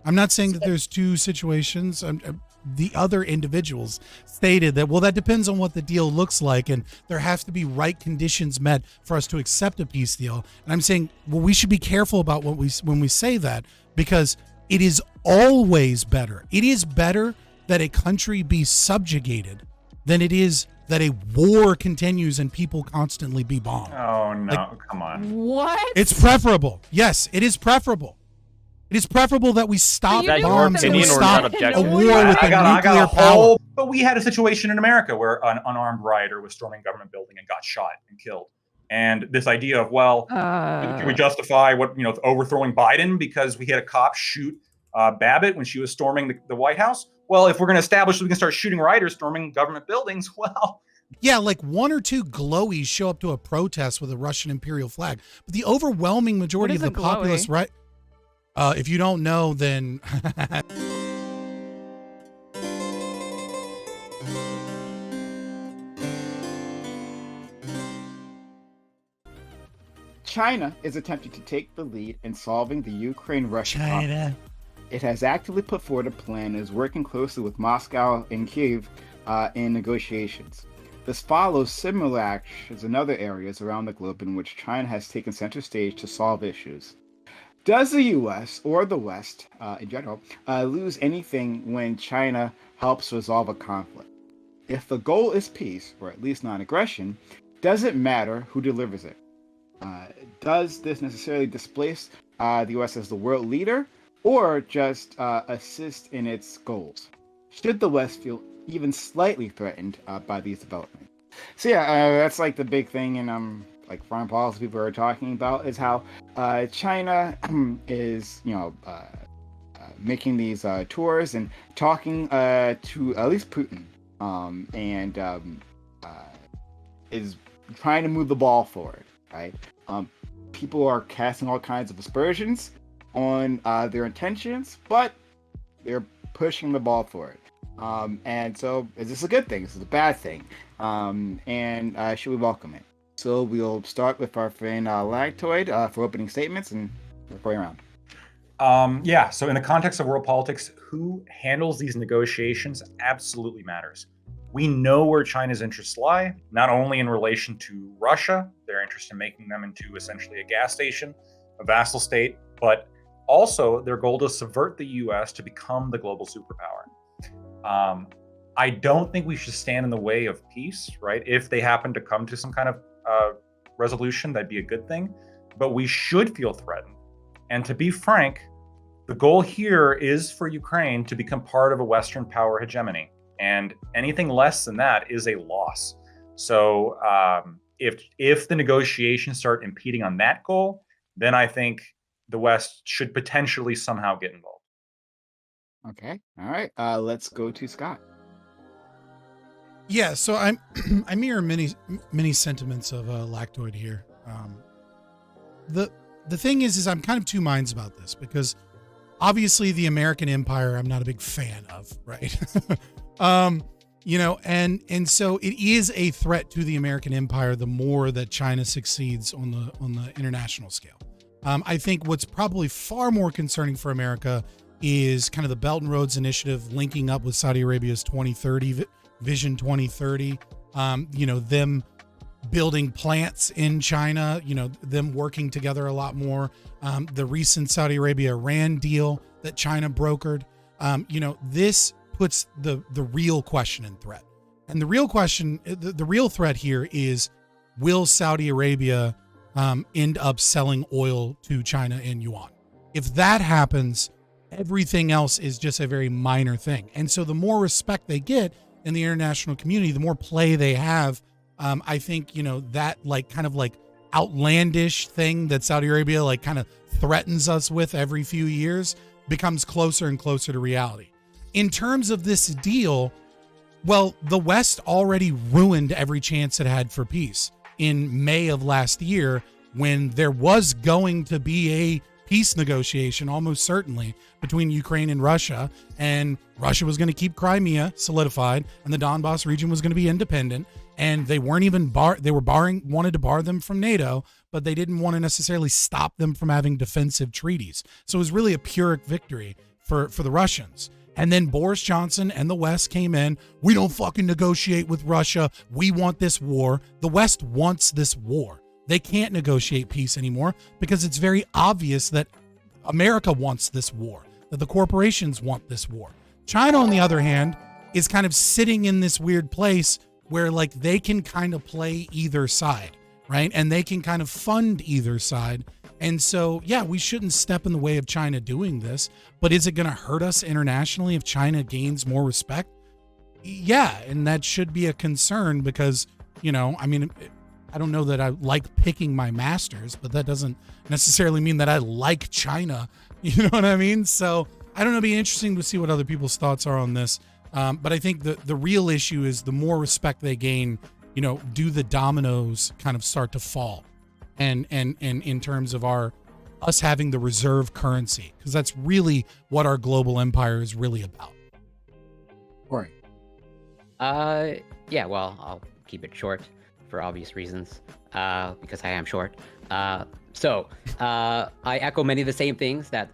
I'm not saying that there's two situations. The other individuals stated that, well, that depends on what the deal looks like, and there have to be right conditions met for us to accept a peace deal. And I'm saying, well, we should be careful about when we say that, because it is always better. It is better that a country be subjugated than it is that a war continues and people constantly be bombed. Oh, no, come on. What? It's preferable. Yes, it is preferable. It is preferable that we stop bombs and we stop a war with a nuclear power. But we had a situation in America where an unarmed rioter was storming a government building and got shot and killed. And this idea of, well, can we justify overthrowing Biden because we had a cop shoot Babbitt when she was storming the White House? Well, if we're going to establish that we can start shooting rioters storming government buildings, well... Yeah, like one or two glowies show up to a protest with a Russian imperial flag. But the overwhelming majority of the populace, right? If you don't know, then... China is attempting to take the lead in solving the Ukraine-Russia conflict. It has actively put forward a plan and is working closely with Moscow and Kiev in negotiations. This follows similar actions in other areas around the globe in which China has taken center stage to solve issues. Does the U.S. or the West, in general, lose anything when China helps resolve a conflict? If the goal is peace, or at least non-aggression, does it matter who delivers it? Does this necessarily displace the U.S. as the world leader, or just assist in its goals? Should the West feel even slightly threatened by these developments? So yeah, that's like the big thing in like foreign policy people are talking about, is how China is making these tours and talking to at least Putin, and is trying to move the ball forward, right? People are casting all kinds of aspersions on their intentions, but they're pushing the ball forward. And so, is this a good thing? Is this a bad thing? And should we welcome it? So we'll start with our friend Lactoid for opening statements, and we're going around. Yeah, so in the context of world politics, who handles these negotiations absolutely matters. We know where China's interests lie, not only in relation to Russia, their interest in making them into essentially a gas station, a vassal state, but also their goal to subvert the US to become the global superpower. I don't think we should stand in the way of peace, right? If they happen to come to some kind of resolution, that'd be a good thing, but we should feel threatened. And to be frank, the goal here is for Ukraine to become part of a Western power hegemony. And anything less than that is a loss. So if the negotiations start impeding on that goal, then I think the West should potentially somehow get involved. Okay, all right. Let's go to Scott. Yeah, so I mirror many sentiments of Lactoid here. The thing is I'm kind of two minds about this, because obviously the American empire I'm not a big fan of, right? And so it is a threat to the American empire the more that China succeeds on the international scale. I think what's probably far more concerning for America is kind of the Belt and Roads Initiative linking up with Saudi Arabia's 2030 Vision 2030. Them building plants in China, them working together a lot more. The recent Saudi Arabia-Iran deal that China brokered. This puts the real question in threat. And the real question, the real threat here is, will Saudi Arabia end up selling oil to China in yuan? If that happens, everything else is just a very minor thing. And so the more respect they get in the international community, the more play they have. I think, that kind of outlandish thing that Saudi Arabia kind of threatens us with every few years becomes closer and closer to reality. In terms of this deal, well, the West already ruined every chance it had for peace in May of last year, when there was going to be a peace negotiation, almost certainly, between Ukraine and Russia was going to keep Crimea solidified, and the Donbass region was going to be independent. And they weren't even wanted to bar them from NATO, but they didn't want to necessarily stop them from having defensive treaties. So it was really a Pyrrhic victory for the Russians. And then Boris Johnson and the West came in. We don't fucking negotiate with Russia. We want this war. The West wants this war. They can't negotiate peace anymore because it's very obvious that America wants this war, that the corporations want this war. China, on the other hand, is kind of sitting in this weird place where like they can kind of play either side, right? And they can kind of fund either side. And so, yeah, we shouldn't step in the way of China doing this, but is it going to hurt us internationally if China gains more respect? Yeah, and that should be a concern because, you know, I mean, I don't know that I like picking my masters, but that doesn't necessarily mean that I like China. You know what I mean? So I don't know. It'd be interesting to see what other people's thoughts are on this. But I think the real issue is the more respect they gain, you know, do the dominoes kind of start to fall? And in terms of us having the reserve currency, because that's really what our global empire is really about. Right. Yeah, well, I'll keep it short for obvious reasons, because I am short. So I echo many of the same things that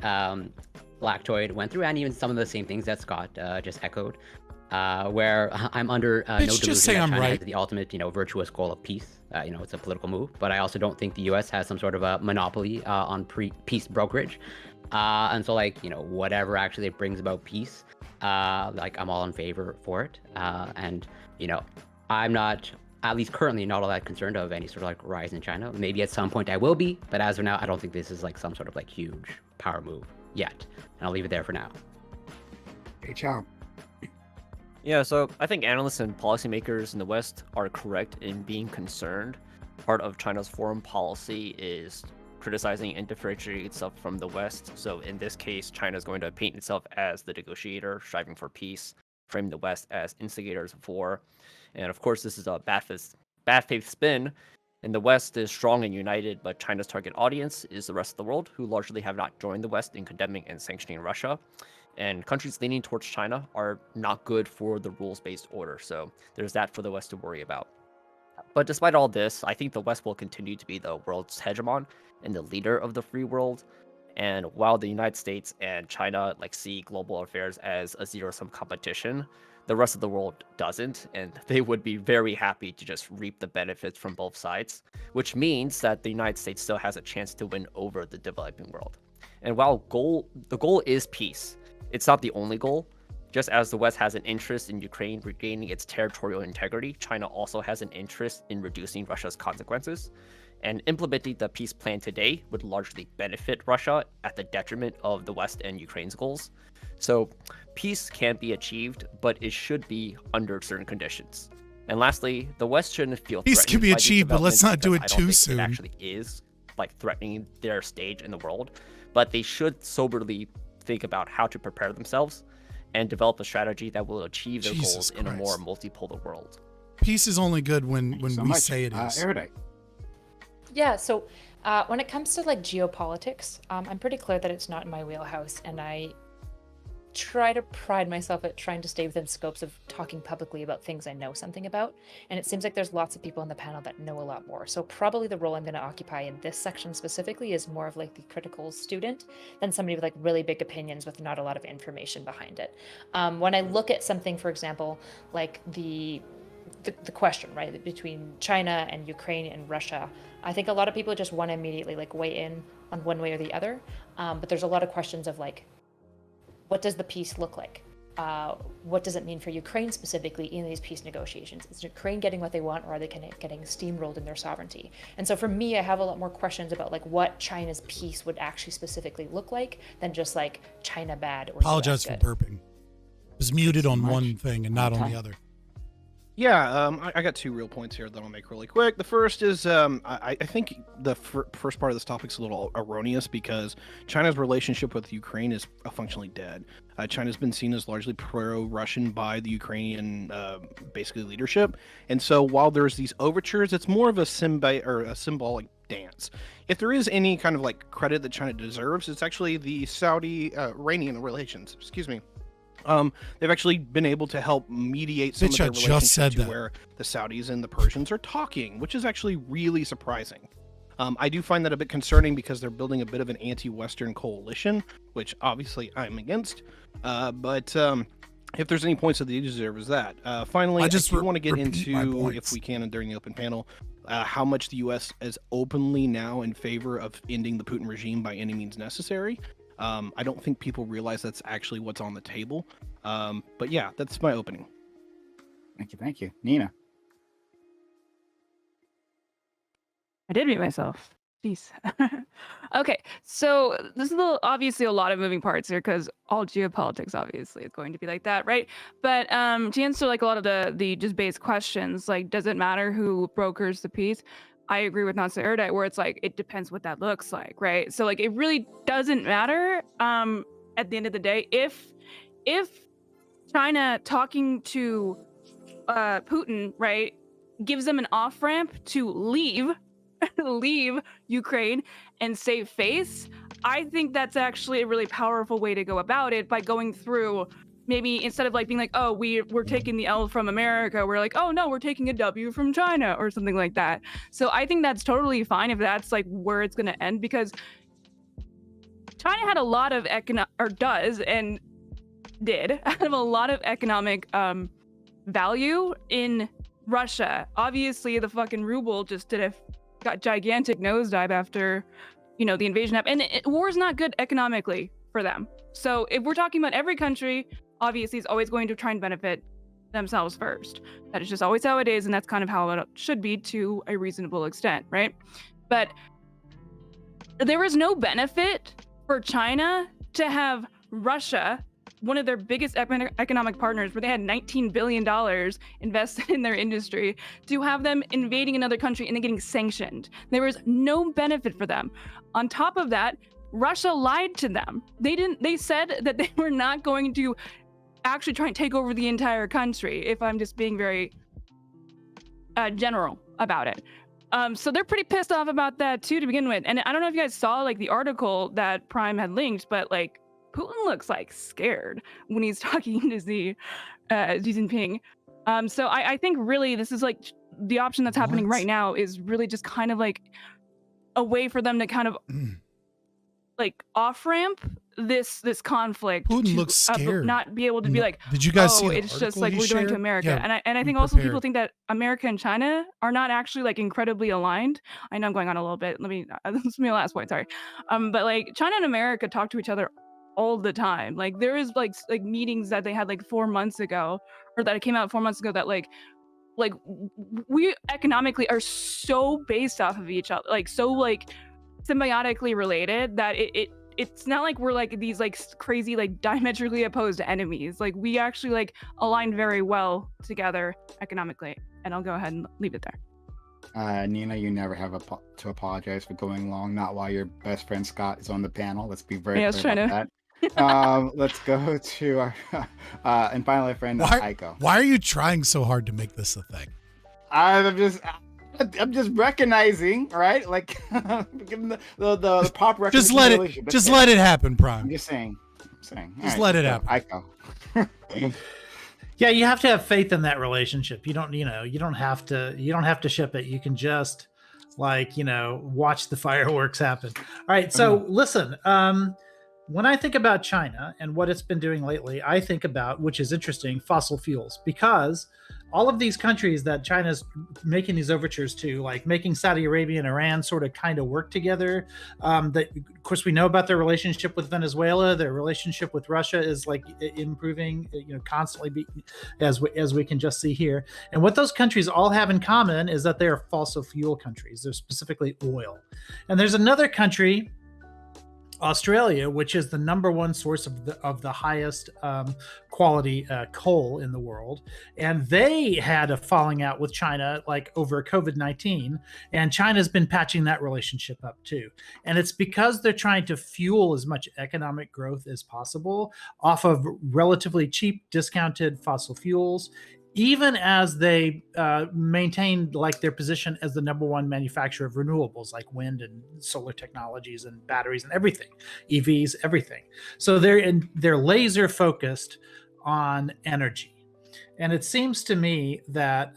Blacktoid went through, and even some of the same things that Scott just echoed, where I'm under no delusion that China has the ultimate, you know, virtuous goal of peace. You know, it's a political move, but I also don't think the U.S. has some sort of a monopoly on peace brokerage. And so, like, you know, whatever actually brings about peace, like, I'm all in favor for it. And, you know, I'm not, at least currently, not all that concerned of any sort of like rise in China. Maybe at some point I will be, but as of now, I don't think this is like some sort of like huge power move yet. And I'll leave it there for now. Hey, ciao. Yeah, so I think analysts and policymakers in the West are correct in being concerned. Part of China's foreign policy is criticizing and differentiating itself from the West. So in this case, China is going to paint itself as the negotiator, striving for peace, frame the West as instigators of war. And of course, this is a bad faith spin. And the West is strong and united, but China's target audience is the rest of the world, who largely have not joined the West in condemning and sanctioning Russia. And countries leaning towards China are not good for the rules-based order. So there's that for the West to worry about. But despite all this, I think the West will continue to be the world's hegemon and the leader of the free world. And while the United States and China like see global affairs as a zero-sum competition, the rest of the world doesn't, and they would be very happy to just reap the benefits from both sides, which means that the United States still has a chance to win over the developing world. And while the goal is peace, it's not the only goal. Just as the West has an interest in Ukraine regaining its territorial integrity, China also has an interest in reducing Russia's consequences. And implementing the peace plan today would largely benefit Russia at the detriment of the West and Ukraine's goals. So peace can be achieved, but it should be under certain conditions. And lastly, the West shouldn't feel peace can be achieved, but let's not do it too soon. It actually is like threatening their stage in the world, but they should soberly think about how to prepare themselves and develop a strategy that will achieve their goals in a more multipolar world. Peace is only good when we say it is. Erudite. Yeah, so when it comes to like geopolitics, I'm pretty clear that it's not in my wheelhouse, and I try to pride myself at trying to stay within scopes of talking publicly about things I know something about, and it seems like there's lots of people on the panel that know a lot more. So probably the role I'm going to occupy in this section specifically is more of like the critical student than somebody with like really big opinions with not a lot of information behind it. When I look at something, for example, like the question, right, between China and Ukraine and Russia, I think a lot of people just want to immediately like weigh in on one way or the other. But there's a lot of questions of like, what does the peace look like? What does it mean for Ukraine specifically in these peace negotiations? Is Ukraine getting what they want, or are they getting steamrolled in their sovereignty? And so for me, I have a lot more questions about like what China's peace would actually specifically look like than just like China bad or Apologize US for good. burping. It was muted on one thing and not on the other. Yeah, I got two real points here that I'll make really quick. The first is I think the first part of this topic is a little erroneous because China's relationship with Ukraine is functionally dead. China's been seen as largely pro-Russian by the Ukrainian basically leadership, and so while there's these overtures, it's more of a symbolic dance. If there is any kind of like credit that China deserves, it's actually the Saudi-Iranian relations. Excuse me. They've actually been able to help mediate some of their relationships to where the Saudis and the Persians are talking, which is actually really surprising. I do find that a bit concerning because they're building a bit of an anti-Western coalition, which obviously I'm against. But if there's any points that they deserve, is that. Finally, I just want to get into, if we can, during the open panel, how much the U.S. is openly now in favor of ending the Putin regime by any means necessary. I don't think people realize that's actually what's on the table. But yeah, that's my opening. Thank you. Nina? I did mute myself. Jeez. Okay, so this is obviously a lot of moving parts here because all geopolitics obviously is going to be like that, right? But to answer like a lot of the just base questions, like does it matter who brokers the peace? I agree with Nancy Erudite where it's like it depends what that looks like, right? So like it really doesn't matter at the end of the day if China talking to Putin, right, gives them an off ramp to leave Ukraine and save face. I think that's actually a really powerful way to go about it by going through, maybe instead of like being like, oh, we're taking the L from America, we're like, oh no, we're taking a W from China or something like that. So I think that's totally fine if that's like where it's going to end, because China had a lot of did have a lot of economic value in Russia. Obviously the fucking ruble just got gigantic nosedive after, the invasion happened. And war is not good economically for them. So if we're talking about every country, obviously is always going to try and benefit themselves first. That is just always how it is, and that's kind of how it should be to a reasonable extent, right? But there is no benefit for China to have Russia, one of their biggest economic partners, where they had $19 billion invested in their industry, to have them invading another country and then getting sanctioned. There was no benefit for them. On top of that, Russia lied to them. They said that they were not going to actually try and take over the entire country, if I'm just being very general about it. So they're pretty pissed off about that too, to begin with. And I don't know if you guys saw like the article that Prime had linked, but like Putin looks like scared when he's talking to Xi Jinping. So I think really this is like the option that's happening right now is really just kind of like a way for them to kind of like off ramp this conflict. Putin looks scared. Not be able to be like, did you guys see the it's just article like he we're doing shared? to America. Yeah, and I think also people think that America and China are not actually like incredibly aligned. I know I'm going on a little bit. This is my last point, sorry. But like China and America talk to each other all the time. Like there is like meetings that they had like 4 months ago, or that it came out 4 months ago, that like we economically are so based off of each other, like so like symbiotically related, that it's not like we're like these like crazy like diametrically opposed enemies. Like we actually like align very well together economically. And I'll go ahead and leave it there. Nina, you never have to apologize for going long. Not while your best friend Scott is on the panel. Let's be very clear about that. Let's go to our and finally our friend Aiko. Why are you trying so hard to make this a thing? I'm just recognizing, right? Like giving the pop record. Just let it happen, Prime. I'm just saying. Just let it happen. Aiko. Yeah, you have to have faith in that relationship. You don't have to ship it. You can just watch the fireworks happen. All right. So listen, when I think about China and what it's been doing lately, I think about, which is interesting, fossil fuels, because all of these countries that China's making these overtures to, like making Saudi Arabia and Iran sort of kind of work together. That, of course, we know about their relationship with Venezuela. Their relationship with Russia is like improving, constantly, as we can just see here. And what those countries all have in common is that they are fossil fuel countries. They're specifically oil. And there's another country, Australia, which is the number one source of the highest quality coal in the world, and they had a falling out with China like over COVID-19, and China's been patching that relationship up too. And it's because they're trying to fuel as much economic growth as possible off of relatively cheap, discounted fossil fuels, even as they maintained like their position as the number one manufacturer of renewables, like wind and solar technologies and batteries and everything, EVs, everything. So they're laser focused on energy. And it seems to me that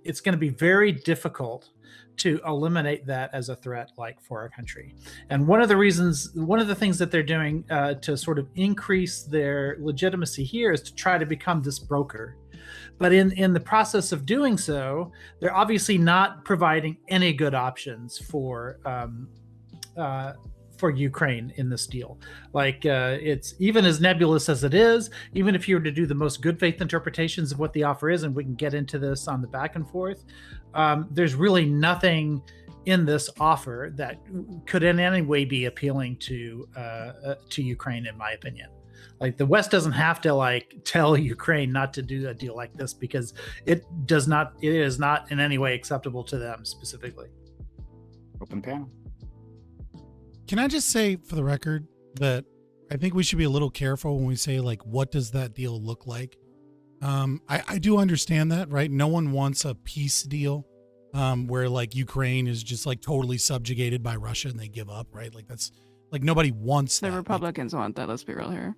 it's going to be very difficult to eliminate that as a threat, like for our country. And one of the things that they're doing to sort of increase their legitimacy here is to try to become this broker. But in the process of doing so, they're obviously not providing any good options for Ukraine in this deal. Like it's even as nebulous as it is, even if you were to do the most good faith interpretations of what the offer is, and we can get into this on the back and forth, there's really nothing in this offer that could in any way be appealing to Ukraine, in my opinion. Like the West doesn't have to like tell Ukraine not to do a deal like this, because it is not in any way acceptable to them specifically. Open panel. Can I just say for the record that I think we should be a little careful when we say, like, what does that deal look like? I do understand that, right? No one wants a peace deal where like Ukraine is just like totally subjugated by Russia and they give up, right? Like that's like nobody wants that. The Republicans want that. Let's be real here.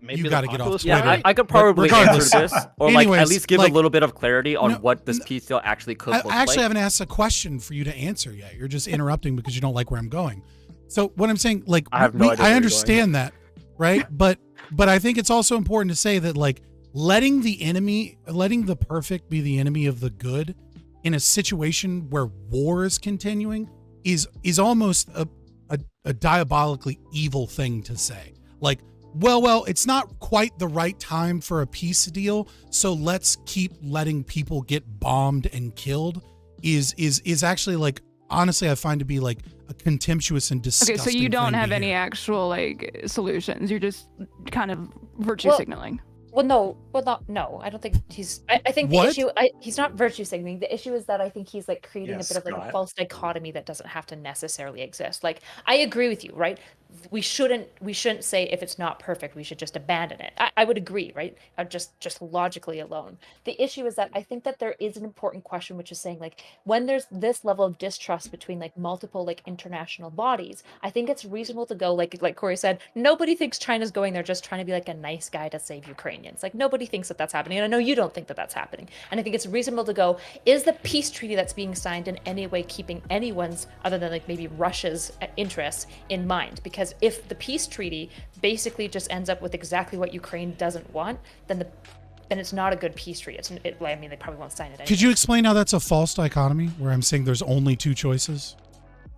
Maybe you got to get off. Yeah, Twitter. I could probably regardless. answer this, or Anyways, like at least give like, a little bit of clarity on no, what this peace deal actually could look like. I actually haven't asked a question for you to answer yet. You're just interrupting because you don't like where I'm going. So what I'm saying, like, I have no idea where I you're understand that, right? but I think it's also important to say that, like, letting the perfect be the enemy of the good in a situation where war is continuing is almost a diabolically evil thing to say. Like, well, it's not quite the right time for a peace deal, so let's keep letting people get bombed and killed is actually, like, honestly, I find to be like a contemptuous and disgusting. Okay, so you don't have any hear. actual like solutions. You're just kind of virtue signaling. No. I don't think he's. I think the What? issue. He's not virtue signaling. The issue is that I think he's like creating a bit of like a Scott. false dichotomy that doesn't have to necessarily exist. Like, I agree with you, right? We shouldn't say if it's not perfect, we should just abandon it. I would agree, right? Just logically alone. The issue is that I think that there is an important question, which is saying, like, when there's this level of distrust between like multiple like international bodies, I think it's reasonable to go like Corey said, nobody thinks China's going there just trying to be like a nice guy to save Ukrainians. Like, nobody thinks that that's happening, and I know you don't think that that's happening. And I think it's reasonable to go, is the peace treaty that's being signed in any way keeping anyone's other than like maybe Russia's interests in mind? Because if the peace treaty basically just ends up with exactly what Ukraine doesn't want, then it's not a good peace treaty. I mean, they probably won't sign it anyway. Could you explain how that's a false dichotomy where I'm saying there's only two choices?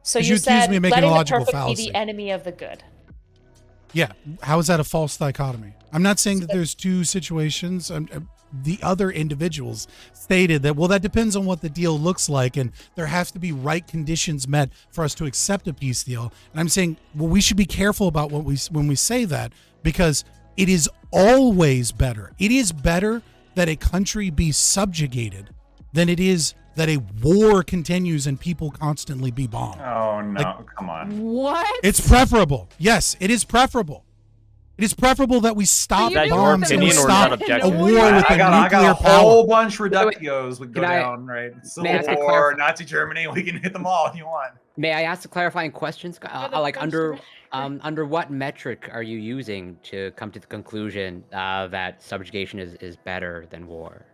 So 'Cause you accused said me of making a letting the logical perfect be fallacy. the enemy of the good. Yeah. How is that a false dichotomy? I'm not saying that there's two situations. The other individuals stated that, well, that depends on what the deal looks like, and there has to be right conditions met for us to accept a peace deal. And I'm saying, well, we should be careful about when we say that, because it is always better. It is better that a country be subjugated than it is that a war continues and people constantly be bombed. Oh no, Like, come on. What? It's preferable. Yes, it is preferable. It is preferable that we stop Is that your bombs and we opinion or stop not a objective? war with I a got nuclear a whole power. bunch reductios we can go Can I- down, right? May I Civil ask a War, Nazi Germany, we can hit them all if you want. May I ask a clarifying question? Like question. under what metric are you using to come to the conclusion that subjugation is better than war?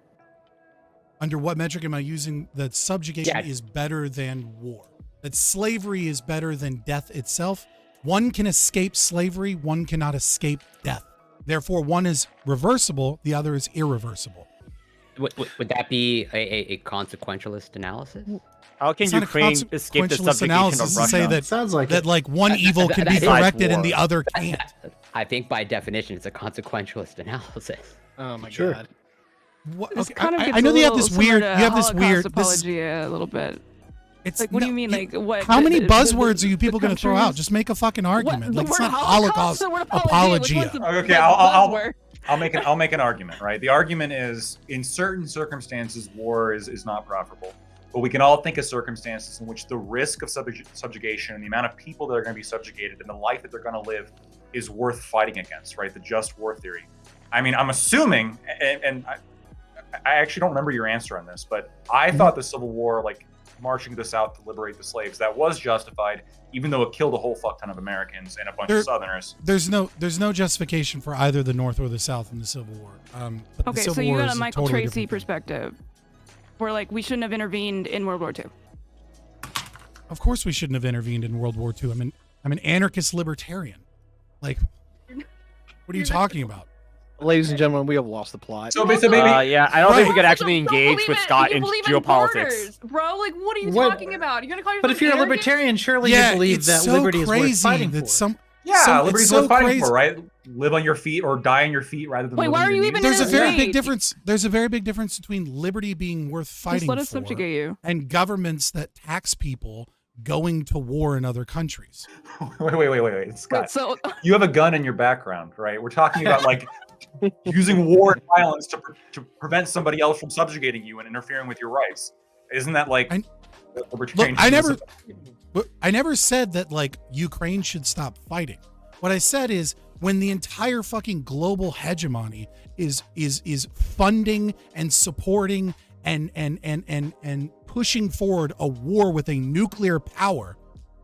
Under what metric am I using that subjugation Yeah. is better than war? That slavery is better than death itself? One can escape slavery, one cannot escape death. Therefore, one is reversible, the other is irreversible. Would that be a consequentialist analysis? How can It's not a Ukraine escape the consequentialist subjugation analysis of to Russia? say that, Sounds like that it. like one evil can be Besides corrected and war. the other can't. I think by definition it's a consequentialist analysis. Oh my Sure. god. What, This okay, kind of I gets know a they have little this weird. similar You have to this weird. Holocaust This, apologia a little bit. it's Like, what do no, you mean? Like, what? How many the- buzzwords the- are you people the going to throw out? countries- Just make a fucking argument. What? Like, The it's word not Holocaust the word apologia. Which one's the Okay, big I'll buzzword? I'll make an argument, right? The argument is, in certain circumstances, war is not preferable. But we can all think of circumstances in which the risk of subjugation and the amount of people that are going to be subjugated and the life that they're going to live is worth fighting against, right? The just war theory. I mean, I'm assuming, and I actually don't remember your answer on this, but I thought the Civil War, like marching to the South to liberate the slaves, that was justified, even though it killed a whole fuck ton of Americans and a bunch of Southerners. There's no justification for either the North or the South in the Civil War. But the Okay, Civil so you War got is a Michael totally Tracy different thing. perspective. We're like, we shouldn't have intervened in World War II. Of course, we shouldn't have intervened in World War II. I'm an anarchist libertarian. Like, what are you talking about? Ladies and gentlemen, we have lost the plot. So basically, yeah, I don't think we could Also, actually don't engage believe with it- Scott you in believe geopolitics. borders, bro. Like, what are you What- talking about? You're gonna call yourself But if you're a arrogant? libertarian, surely Yeah, you believe it's that so liberty is worth crazy fighting that for. some. yeah, it's liberty's so worth fighting crazy. for, right? Live on your feet or die on your feet rather than. Wait, why living are you your even means. There's a very Wait. big difference. There's a very big difference between liberty being worth fighting Just let us for subjugate you. and governments that tax people going to war in other countries. Wait, Scott. Wait, so You have a gun in your background, right? We're talking about like using war and violence to prevent somebody else from subjugating you and interfering with your rights. Isn't that like Look, I never said that like Ukraine should stop fighting. What I said is when the entire fucking global hegemony is funding and supporting and pushing forward a war with a nuclear power,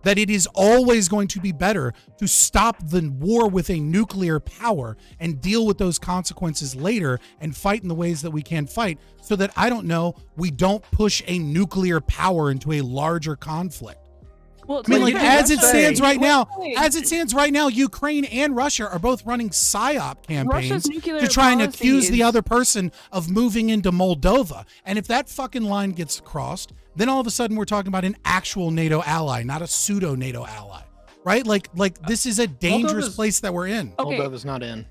that it is always going to be better to stop the war with a nuclear power and deal with those consequences later and fight in the ways that we can fight, so that, I don't know, we don't push a nuclear power into a larger conflict. well, I mean, like, as it stands right now, Wait. Ukraine and Russia are both running PSYOP campaigns Russia's nuclear to try and policy accuse the is- other person of moving into Moldova. And if that fucking line gets crossed, then all of a sudden we're talking about an actual NATO ally, not a pseudo NATO ally, right? Like this is a dangerous Moldova's- place that we're in. Okay. Moldova's not in.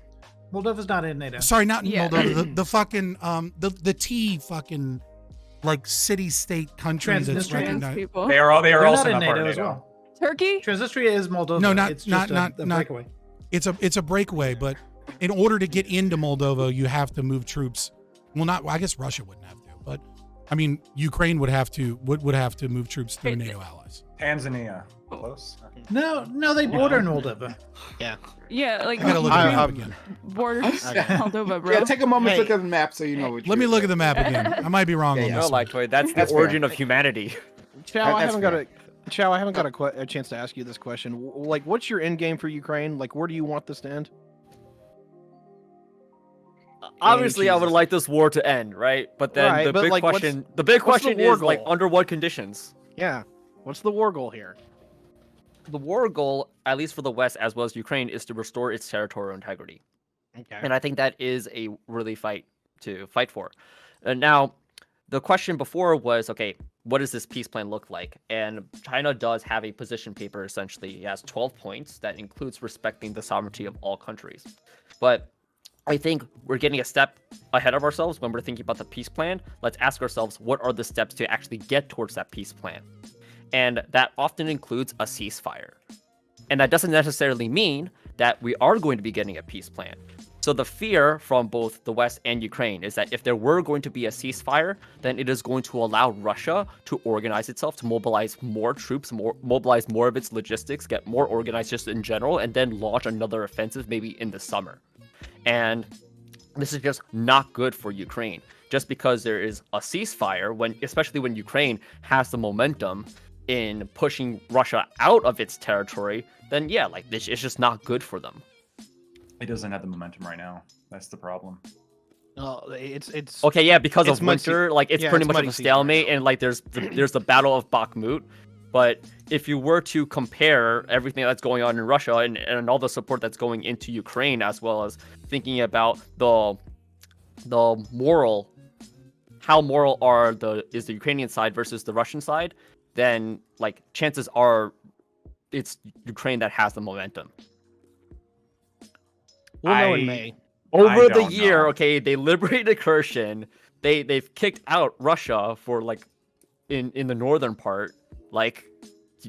Moldova's not in NATO. Sorry, not in Yeah. Moldova. The fucking the T fucking like city state country that's Transnistria. recognized. people. they are also They're not in part of NATO as NATO. well. Turkey. Transnistria is Moldova. No, not- it's just not- a not- breakaway. It's a breakaway, but in order to get into Moldova, you have to move troops. Well, I guess Russia wouldn't have to, but I mean, Ukraine would have to move troops through NATO allies. Tanzania, close. No, they border Moldova. Yeah, like I gotta look I- at the map I'm- again. borders Moldova, bro. Yeah, take a moment Hey. to look at the map so you know what. Let me look at the map again. I might be wrong Yeah, on yeah. this. No, one. Lactoid, that's the That's fair. origin of humanity. Chow, I That's haven't fair. got a chance to ask you this question. Like, what's your end game for Ukraine? Like, where do you want this to end? Obviously, I would Jesus. like this war to end, right? But then Right, the but, big like, what's question, the war is like goal? under what conditions? Yeah. What's the war goal here? The war goal, at least for the West as well as Ukraine, is to restore its territorial integrity. Okay. And I think that is a really fight to fight for. And now, the question before was, okay, what does this peace plan look like? And China does have a position paper, essentially. It has 12 points that includes respecting the sovereignty of all countries. But I think we're getting a step ahead of ourselves when we're thinking about the peace plan. Let's ask ourselves, what are the steps to actually get towards that peace plan? And that often includes a ceasefire. And that doesn't necessarily mean that we are going to be getting a peace plan. So the fear from both the West and Ukraine is that if there were going to be a ceasefire, then it is going to allow Russia to organize itself, to mobilize more troops, mobilize more of its logistics, get more organized just in general, and then launch another offensive maybe in the summer. And this is just not good for Ukraine. Just because there is a ceasefire, especially when Ukraine has the momentum in pushing Russia out of its territory, then yeah, like it's just not good for them. It doesn't have the momentum right now. That's the problem. It's Okay, yeah, because It's of muddy winter, like it's yeah, pretty it's much of muddy a season right stalemate, now. and like there's the Battle of Bakhmut. But if you were to compare everything that's going on in Russia and all the support that's going into Ukraine, as well as thinking about the moral, how moral is the Ukrainian side versus the Russian side, then like chances are it's Ukraine that has the momentum. we'll know in I- May. Over the don't year, know. okay, they liberated Kherson. They've kicked out Russia for like in the northern part. Like,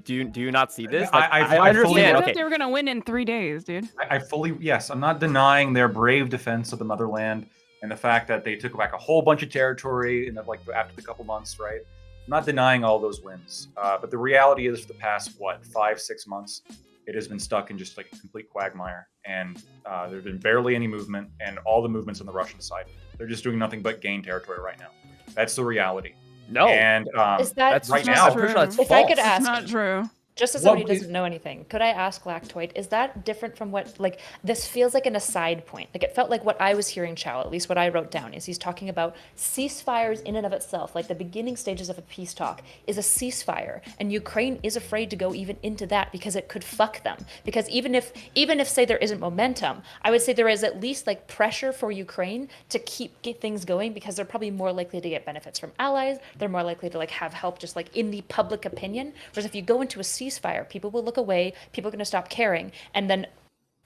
do you not see this? Like, I I fully- I understand. thought Okay, they were gonna win in 3 days, dude. I fully, yes, I'm not denying their brave defense of the motherland and the fact that they took back a whole bunch of territory in like after the couple months, right? I'm not denying all those wins, but the reality is, for the past 5-6 months, it has been stuck in just like a complete quagmire, and there's been barely any movement, and all the movements on the Russian side, they're just doing nothing but gain territory right now. That's the reality. no, And Is that that's right not now, I'm pretty sure that's If I could false. ask- It's not true. Just as What somebody who is- doesn't know anything, could I ask Lactoid, is that different from what, like, this feels like an aside point. Like, it felt like what I was hearing Chow, at least what I wrote down, is he's talking about ceasefires in and of itself. Like, the beginning stages of a peace talk is a ceasefire. And Ukraine is afraid to go even into that because it could fuck them. Because even if say, there isn't momentum, I would say there is at least, like, pressure for Ukraine to get things going because they're probably more likely to get benefits from allies. They're more likely to, like, have help just, like, in the public opinion. Whereas if you go into a ceasefire, people will look away, people are going to stop caring, and then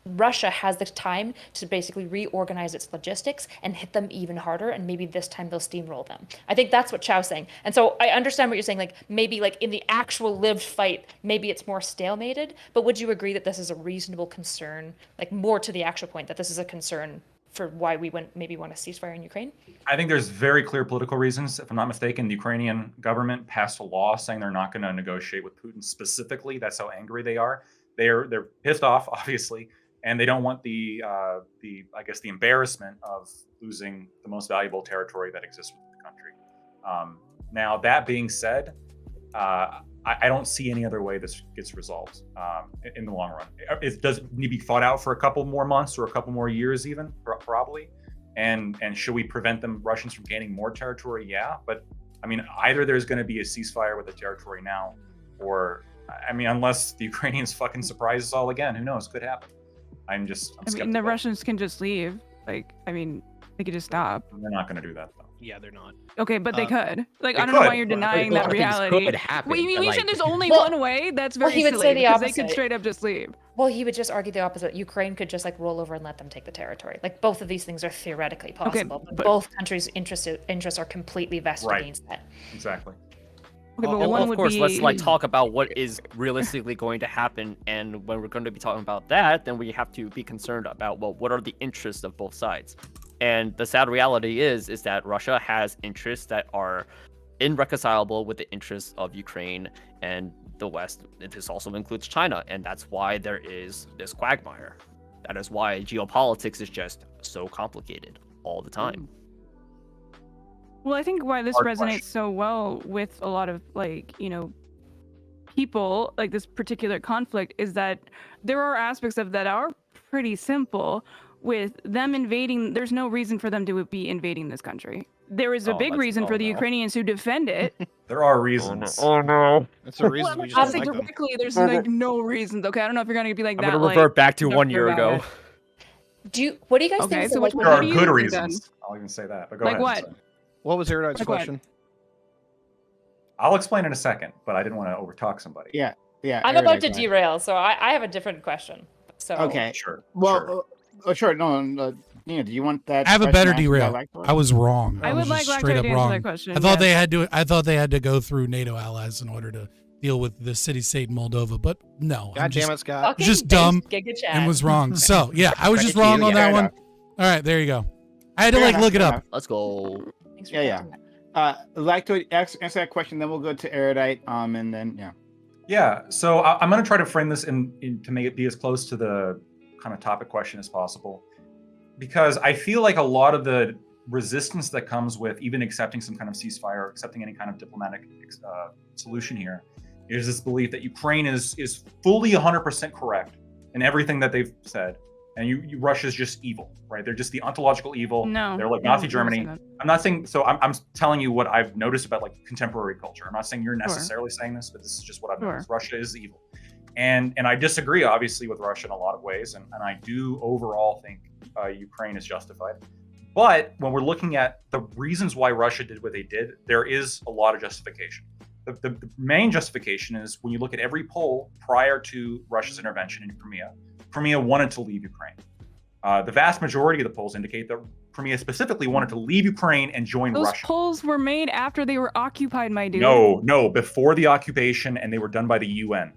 Russia has the time to basically reorganize its logistics and hit them even harder, and maybe this time they'll steamroll them. I think that's what Chow's saying. And so I understand what you're saying, like maybe like in the actual lived fight, maybe it's more stalemated, but would you agree that this is a reasonable concern, like more to the actual point, that this is a concern for why we maybe want a ceasefire in Ukraine? I think there's very clear political reasons. If I'm not mistaken, the Ukrainian government passed a law saying they're not going to negotiate with Putin specifically. That's how angry they are. They're pissed off, obviously, and they don't want the I guess the embarrassment of losing the most valuable territory that exists within the country. Now that being said, I don't see any other way this gets resolved in the long run. It does need to be thought out for a couple more months or a couple more years, even probably. And should we prevent Russians from gaining more territory? Yeah, but I mean, either there's going to be a ceasefire with the territory now, or I mean, unless the Ukrainians fucking surprise us all again, who knows? Could happen. I'm I mean, skeptical. the Russians can just leave. Like, I mean, they could just stop. They're not going to do that though. Yeah, they're not. Okay, but they could. Like, they I don't know why could, you're but- denying Well, that things reality. could happen, Wait, you but, said like- there's only Well- one way? That's very he would say silly, the because they opposite. could straight up just leave. Well, he would just argue the opposite. Ukraine could just like roll over and let them take the territory. Like both of these things are theoretically possible, but but- both countries' interests are completely vested Right. against that. Exactly. Okay, but Well, one of would course, be... let's like talk about what is realistically going to happen, and when we're going to be talking about that, then we have to be concerned about, well, what are the interests of both sides? And the sad reality is that Russia has interests that are irreconcilable with the interests of Ukraine and the West. This also includes China, and that's why there is this quagmire. That is why geopolitics is just so complicated all the time. Well, I think why this Hard resonates question. so well with a lot of, like, people, like this particular conflict, is that there are aspects of that are pretty simple. With them invading, there's no reason for them to be invading this country. There is a Oh, big that's- reason oh, for the no. Ukrainians to defend it. There are reasons. no. That's the reason we just don't Obviously, like them. directly, there's like no reasons. Okay, I don't know if you're gonna be like I'm that. going to revert back to like, 1 year about ago. it. What do you guys Okay, think? is so the, which like, There What are do you good think reasons. I'll even say that. But go Like ahead. what? Sorry. What was Erudite's Like what? question? I'll explain in a second, but I didn't want to overtalk somebody. Yeah. I'm about to Erudite, go ahead. derail, so I have a different question. So Okay. Sure. Well, sure. No, Nina, do you want that? I have a question better answered derail. by Lactoid? I was wrong. I was would just like straight Lactoid up to answer wrong. that question. I thought yes. I thought they had to go through NATO allies in order to deal with the city-state Moldova, but no, God I'm just, damn it, Scott. fucking just dumb Giga Chat. and was wrong. So yeah, I was just Credit to wrong you, on yeah. that Fair one. enough. All right, there you go. I had to Fair like enough, look it fair up. enough. Let's go. Thanks for Yeah. catching that. Lactoid, answer that question, then we'll go to Erudite. And then yeah. Yeah. So I'm going to try to frame this in to make it be as close to the kind of topic question as possible, because I feel like a lot of the resistance that comes with even accepting some kind of ceasefire or accepting any kind of diplomatic solution here is this belief that Ukraine is fully 100% correct in everything that they've said, and Russia's just evil, right? They're just the ontological evil. No. They're like no, Nazi I'm Germany. saying that. I'm not saying so. I'm telling you what I've noticed about like contemporary culture. I'm not saying you're necessarily saying this, but this is just what I've Sure. noticed. Russia is evil, and I disagree obviously with Russia in a lot of ways, and I do overall think Ukraine is justified. But when we're looking at the reasons why Russia did what they did, there is a lot of justification. The main justification is when you look at every poll prior to Russia's intervention in Crimea, Crimea wanted to leave Ukraine. The vast majority of the polls indicate that Crimea specifically wanted to leave Ukraine and join Those Russia. polls were made after they were occupied, my dude. No, before the occupation, and they were done by the UN.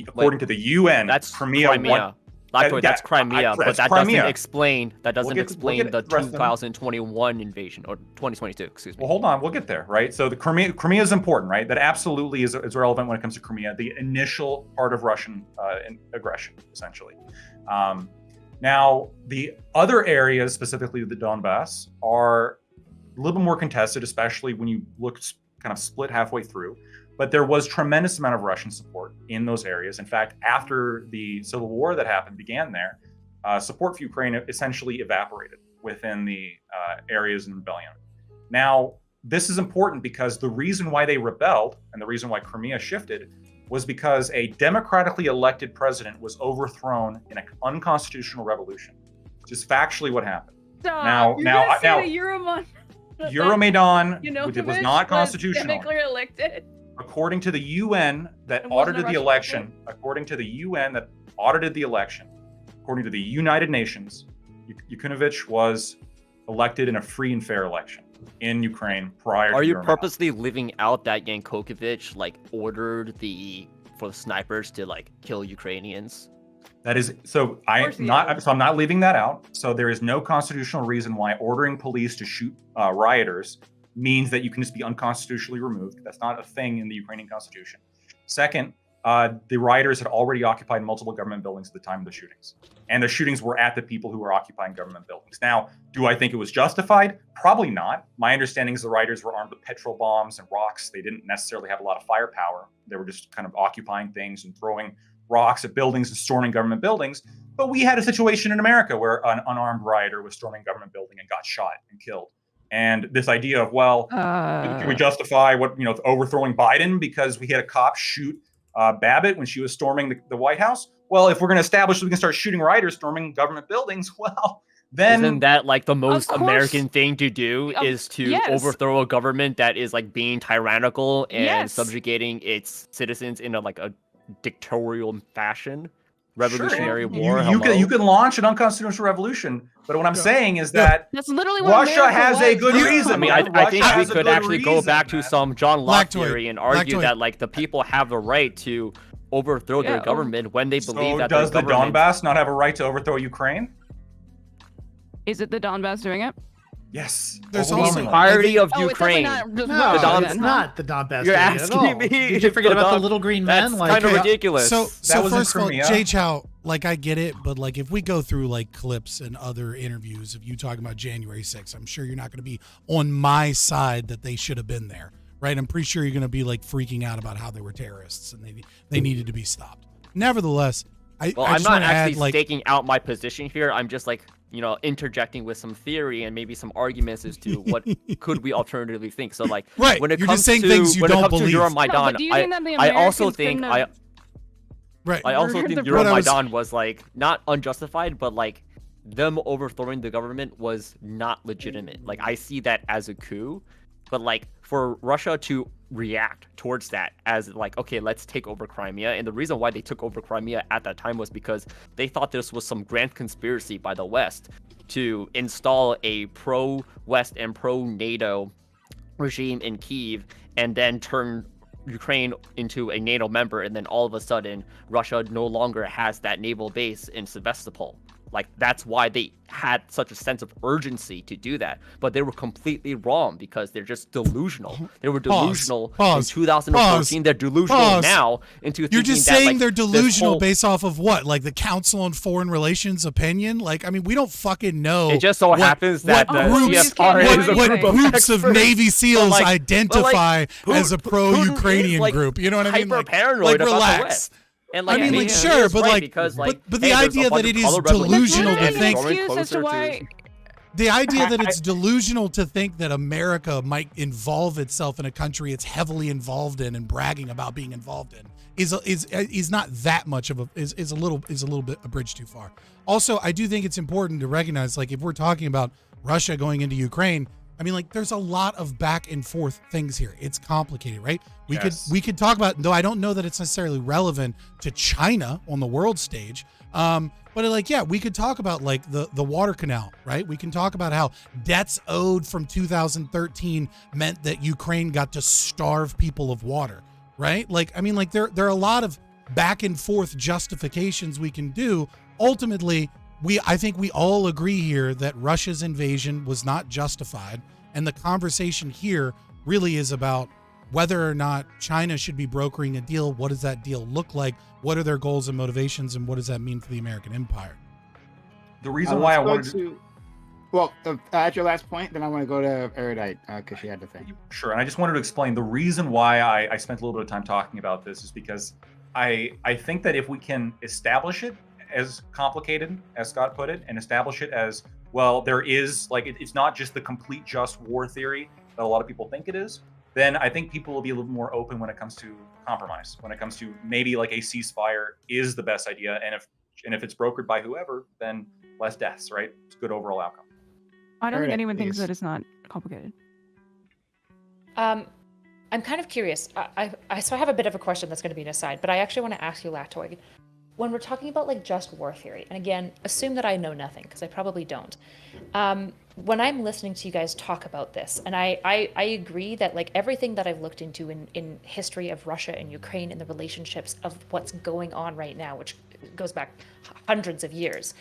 According to the UN, That's Crimea. Crimea. Lactoid, that's Crimea, but that's that Crimea. doesn't explain We'll get the the rest of them. 2021 invasion or 2022. Excuse me. Well, hold on, we'll get there, right? So the Crimea is important, right? That absolutely is relevant when it comes to Crimea, the initial part of Russian aggression, essentially. Now, the other areas, specifically the Donbass, are a little bit more contested, especially when you look kind of split halfway through. But there was tremendous amount of Russian support in those areas. In fact, after the civil war that began there, support for Ukraine essentially evaporated within the areas in rebellion. Now, this is important because the reason why they rebelled and the reason why Crimea shifted was because a democratically elected president was overthrown in an unconstitutional revolution. Just factually what happened. Stop. Euromaidan was not constitutional. Democratically elected. According to the UN that audited the election, according to the United Nations, Yanukovych was elected in a free and fair election in Ukraine prior to Are you Euromaidan. purposely leaving out that Yanukovych ordered for the snipers to kill Ukrainians? That is so. I'm not leaving that out. So there is no constitutional reason why ordering police to shoot rioters means that you can just be unconstitutionally removed. That's not a thing in the Ukrainian constitution. Second, the rioters had already occupied multiple government buildings at the time of the shootings, and the shootings were at the people who were occupying government buildings. Now, do I think it was justified? Probably not. My understanding is the rioters were armed with petrol bombs and rocks. They didn't necessarily have a lot of firepower. They were just kind of occupying things and throwing rocks at buildings and storming government buildings. But we had a situation in America where an unarmed rioter was storming a government building and got shot and killed. And this idea of, can we justify overthrowing Biden because we had a cop shoot Babbitt when she was storming the White House? Well, if we're going to establish that we can start shooting rioters storming government buildings, then isn't that the most American thing to do is to overthrow a government that is being tyrannical and subjugating its citizens in a dictatorial fashion? Revolutionary war. You can launch an unconstitutional revolution, but what I'm saying is that that's literally what Russia has a good reason. I mean, I think we could actually go back to some John Locke theory and argue that the people have the right to overthrow their government when they believe that. Does the Donbass not have a right to overthrow Ukraine? Is it the Donbass doing it? Yes. There's the entirety of Ukraine. It's not the Donbass. You're asking me. Did you forget about the little green men? That's kind of ridiculous. So first of all, Jay Chow, I get it, but if we go through clips and other interviews of you talking about January 6th, I'm sure you're not going to be on my side that they should have been there, right? I'm pretty sure you're going to be freaking out about how they were terrorists and they needed to be stopped. Nevertheless, I'm not actually staking out my position here. I'm just interjecting with some theory and maybe some arguments as to what could we alternatively think. So right, when it you're comes just saying to things you don't believe. Euromaidan, I also think Euromaidan was not unjustified, but them overthrowing the government was not legitimate. I see that as a coup, but for Russia to react towards that as okay, let's take over Crimea. And the reason why they took over Crimea at that time was because they thought this was some grand conspiracy by the West to install a pro-West and pro-NATO regime in Kyiv and then turn Ukraine into a NATO member. And then all of a sudden, Russia no longer has that naval base in Sevastopol. That's why they had such a sense of urgency to do that. But they were completely wrong because they're just delusional. They were delusional in 2014. They're delusional now into You're just saying they're delusional based off of what? The Council on Foreign Relations opinion? We don't fucking know. It just so happens that the CFR is a what groups of Navy SEAls identify as a pro-Ukrainian group. You know what I mean? Hyper-paranoid about relax. the West. And sure, but the idea that it is delusional to think the idea that it's delusional to think that America might involve itself in a country it's heavily involved in and bragging about being involved in is not that much of is a little bit a bridge too far. Also, I do think it's important to recognize if we're talking about Russia going into Ukraine, I mean, there's a lot of back and forth things here. It's complicated, right? We could talk about, though I don't know that it's necessarily relevant to China on the world stage. But we could talk about the water canal, right? We can talk about how debts owed from 2013 meant that Ukraine got to starve people of water, right? There are a lot of back and forth justifications we can do. Ultimately, I think we all agree here that Russia's invasion was not justified. And the conversation here really is about whether or not China should be brokering a deal. What does that deal look like? What are their goals and motivations? And what does that mean for the American empire? The reason why I wanted to... Well, at your last point, then I want to go to Erudite because she had the thing. Sure, and I just wanted to explain the reason why I spent a little bit of time talking about this is because I think that if we can establish it as complicated as Scott put it, and establish it as, well, there is, like, it's not just the complete just war theory that a lot of people think it is, then I think people will be a little more open when it comes to compromise, when it comes to maybe like a ceasefire is the best idea, and if it's brokered by whoever, then less deaths, right? It's a good overall outcome. I don't think Alright, anyone thinks please. that it's not complicated. I'm kind of curious. So I have a bit of a question that's going to be an aside, but I actually want to ask you, Lactoid. When we're talking about like just war theory, and again, assume that I know nothing because I probably don't. When I'm listening to you guys talk about this, and I agree that like everything that I've looked into in history of Russia and Ukraine and the relationships of what's going on right now, which goes back hundreds of years,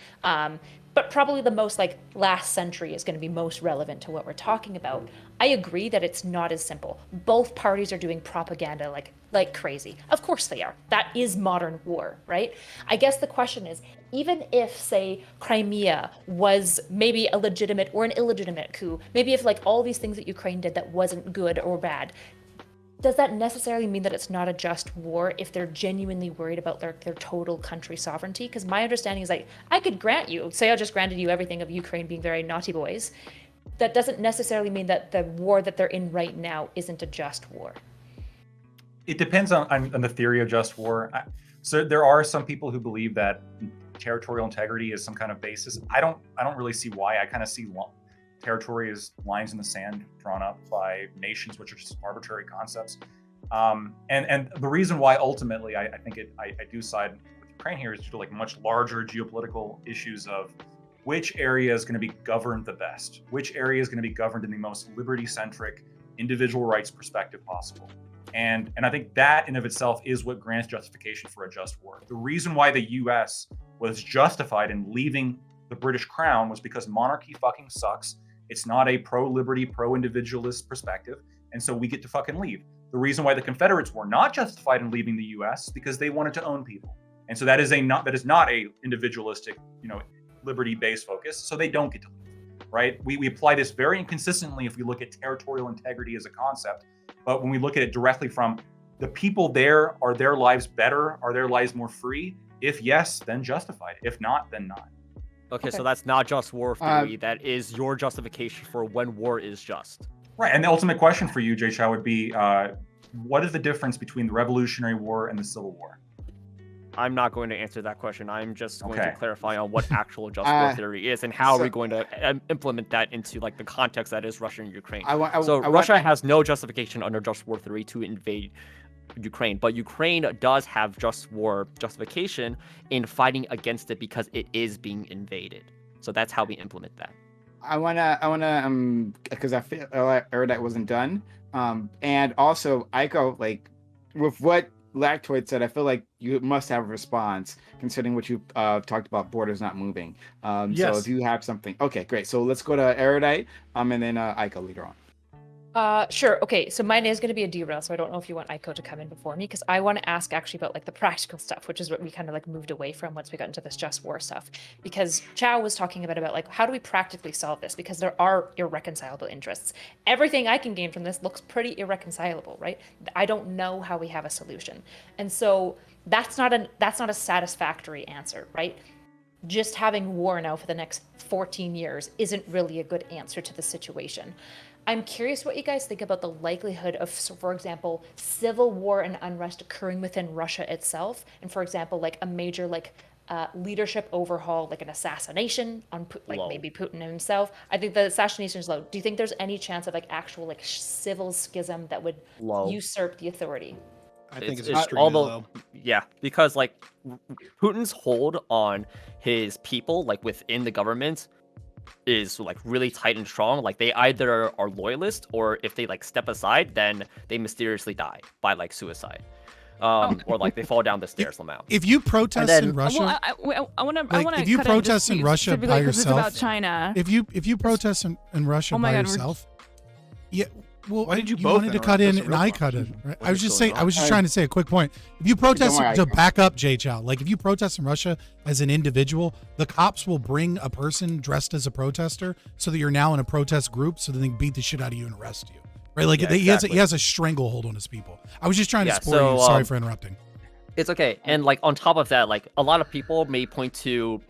but probably the most like last century is going to be most relevant to what we're talking about. I agree that it's not as simple. Both parties are doing propaganda like crazy. Of course they are. That is modern war, right? I guess the question is, even if, say, Crimea was maybe a legitimate or an illegitimate coup, maybe if like all these things that Ukraine did that wasn't good or bad, does that necessarily mean that it's not a just war if they're genuinely worried about their total country sovereignty? Because my understanding is like, I could grant you, say I just granted you everything of Ukraine being very naughty boys. That doesn't necessarily mean that the war that they're in right now isn't a just war. It depends on the theory of just war. So there are some people who believe that territorial integrity is some kind of basis. I don't really see why. I kind of see territory as lines in the sand drawn up by nations, which are just arbitrary concepts. And the reason why ultimately I think I do side with Ukraine here is due to like much larger geopolitical issues of which area is going to be governed the best, which area is going to be governed in the most liberty-centric, individual rights perspective possible. And I think that in of itself is what grants justification for a just war. The reason why the US was justified in leaving the British crown was because monarchy fucking sucks. It's not a pro-liberty, pro-individualist perspective. And so we get to fucking leave. The reason why the Confederates were not justified in leaving the US because they wanted to own people. And so that is not a individualistic, liberty-based focus. So they don't get to leave, right? We apply this very inconsistently if we look at territorial integrity as a concept. But when we look at it directly from the people there, are their lives better? Are their lives more free? If yes, then justified. If not, then not. Okay, so that's not just war theory. That is your justification for when war is just. Right, and the ultimate question for you, Jay Chow, would be, what is the difference between the Revolutionary War and the Civil War? I'm not going to answer that question. I'm just going to clarify on what actual just war theory is and how are we going to implement that into like the context that is Russia and Ukraine. Russia has no justification under just war theory to invade Ukraine, but Ukraine does have just war justification in fighting against it because it is being invaded. So that's how we implement that. I wanna because I feel Erudite wasn't done. And also Aiko, like with what Lactoid said, I feel like you must have a response considering what you talked about borders not moving. Yes. So if you have something, okay, great. So let's go to Erudite, and then Aiko later on. Sure. Okay. So mine is going to be a derail. So I don't know if you want Aiko to come in before me, because I want to ask actually about like the practical stuff, which is what we kind of like moved away from once we got into this just war stuff. Because Chow was talking about like how do we practically solve this? Because there are irreconcilable interests. Everything I can gain from this looks pretty irreconcilable, right? I don't know how we have a solution, and so that's not a satisfactory answer, right? Just having war now for the next 14 years isn't really a good answer to the situation. I'm curious what you guys think about the likelihood of, for example, civil war and unrest occurring within Russia itself, and for example, like a major leadership overhaul, like an assassination on maybe Putin himself. I think the assassination is low. Do you think there's any chance of like actual like civil schism that would usurp the authority? I think it's extremely low. Yeah, because like Putin's hold on his people, like within the government, is like really tight and strong. Like they either are loyalists, or if they like step aside, then they mysteriously die by like suicide, or like they fall down the stairs somehow. If you protest in Russia, I want to. If you protest in Russia by yourself, about China. If you protest in Russia by yourself, yeah, Well, Why did you you both wanted to cut interrupt? in That's a and real I question. cut in. Right? What I was is just going saying. on? I was just trying to say a quick point. If you protest Don't worry, to I can- back up Jay Chow, like if you protest in Russia as an individual, the cops will bring a person dressed as a protester, so that you're now in a protest group, so that they can beat the shit out of you and arrest you. Right? Like Yeah, he exactly. has a stranglehold on his people. I was just trying to Yeah, support so, you. Sorry for interrupting. It's okay. And like on top of that, like a lot of people may point to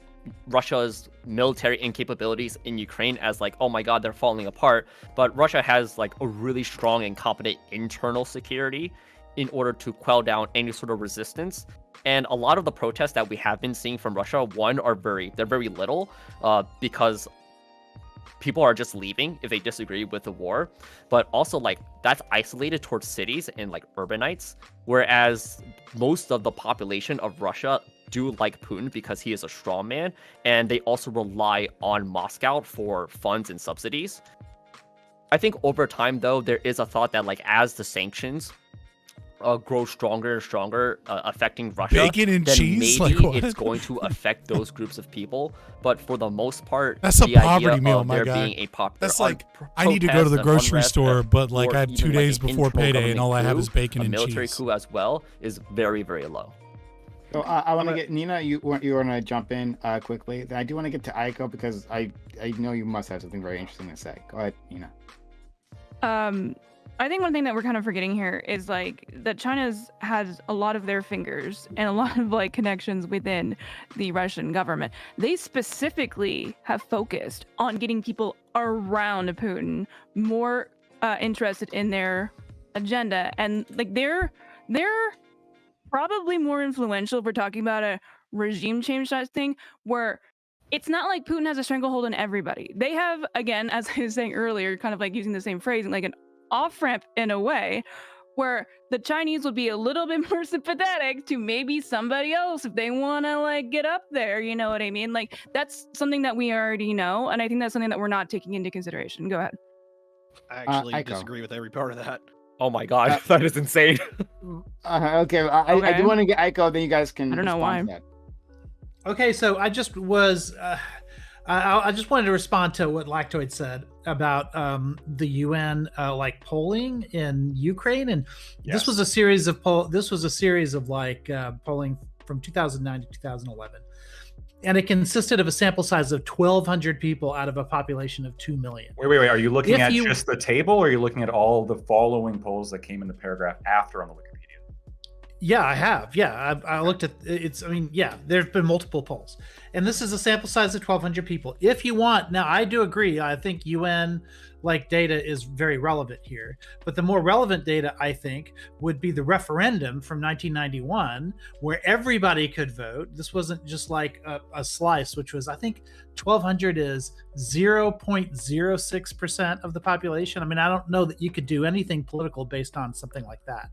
Russia's military incapabilities in Ukraine as like, oh my god, they're falling apart. But Russia has like a really strong and competent internal security in order to quell down any sort of resistance. And a lot of the protests that we have been seeing from Russia, one, they're very little, because people are just leaving if they disagree with the war. But also like that's isolated towards cities and like urbanites, whereas most of the population of Russia do like Putin because he is a strong man, and they also rely on Moscow for funds and subsidies. I think over time, though, there is a thought that like as the sanctions grow stronger and stronger, affecting Russia, Bacon and then cheese? maybe Like what? it's going to affect those groups of people. But for the most part, That's a the idea poverty meal, of my there guy. being a popular That's like, I need to go to the protest and grocery unrest store, but like or I have even, 2 like, days an before internal payday, and all I have government is bacon coup, and a military cheese. coup as well, is very, very low. So I want to get Nina. You want to jump in quickly? Then I do want to get to Aiko because I know you must have something very interesting to say. Go ahead, Nina. I think one thing that we're kind of forgetting here is like that China's has a lot of their fingers and a lot of like connections within the Russian government. They specifically have focused on getting people around Putin more interested in their agenda, and like they're probably more influential if we're talking about a regime change type thing, where it's not like Putin has a stranglehold on everybody. They have, again, as I was saying earlier, kind of like using the same phrase, like an off-ramp in a way, where the Chinese would be a little bit more sympathetic to maybe somebody else if they want to like get up there, you know what I mean? Like that's something that we already know, and I think that's something that we're not taking into consideration. Go ahead. I actually Aiko. disagree with every part of that. Oh my god, that is insane. Okay, I Okay. do want to get Aiko. Then you guys can. I don't know respond why. to that. Okay, so I just was, I just wanted to respond to what Lactoid said about the UN like polling in Ukraine, and this was a series of polling from 2009 to 2011, and it consisted of a sample size of 1,200 people out of a population of 2 million. Wait. Are you looking If at you- just the table, or are you looking at all the following polls that came in the paragraph after on the Wikipedia? Yeah, I have. Yeah, I looked at it's. I mean, yeah, there's been multiple polls, and this is a sample size of 1,200 people. If you want, now I do agree. I think UN like data is very relevant here, but the more relevant data I think would be the referendum from 1991, where everybody could vote. This wasn't just like a slice, which was I think 1,200 is 0.06% of the population. I mean, I don't know that you could do anything political based on something like that.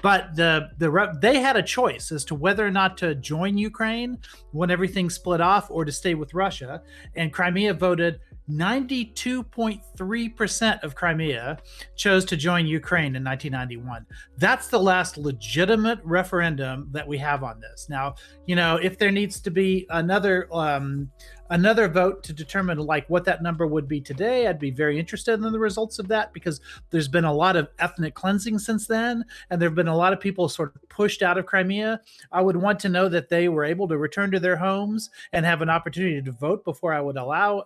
But they had a choice as to whether or not to join Ukraine when everything split off or to stay with Russia. And Crimea voted 92.3% of Crimea chose to join Ukraine in 1991. That's the last legitimate referendum that we have on this. Now, you know, if there needs to be another vote to determine like what that number would be today, I'd be very interested in the results of that, because there's been a lot of ethnic cleansing since then, and there have been a lot of people sort of pushed out of Crimea. I would want to know that they were able to return to their homes and have an opportunity to vote before I would allow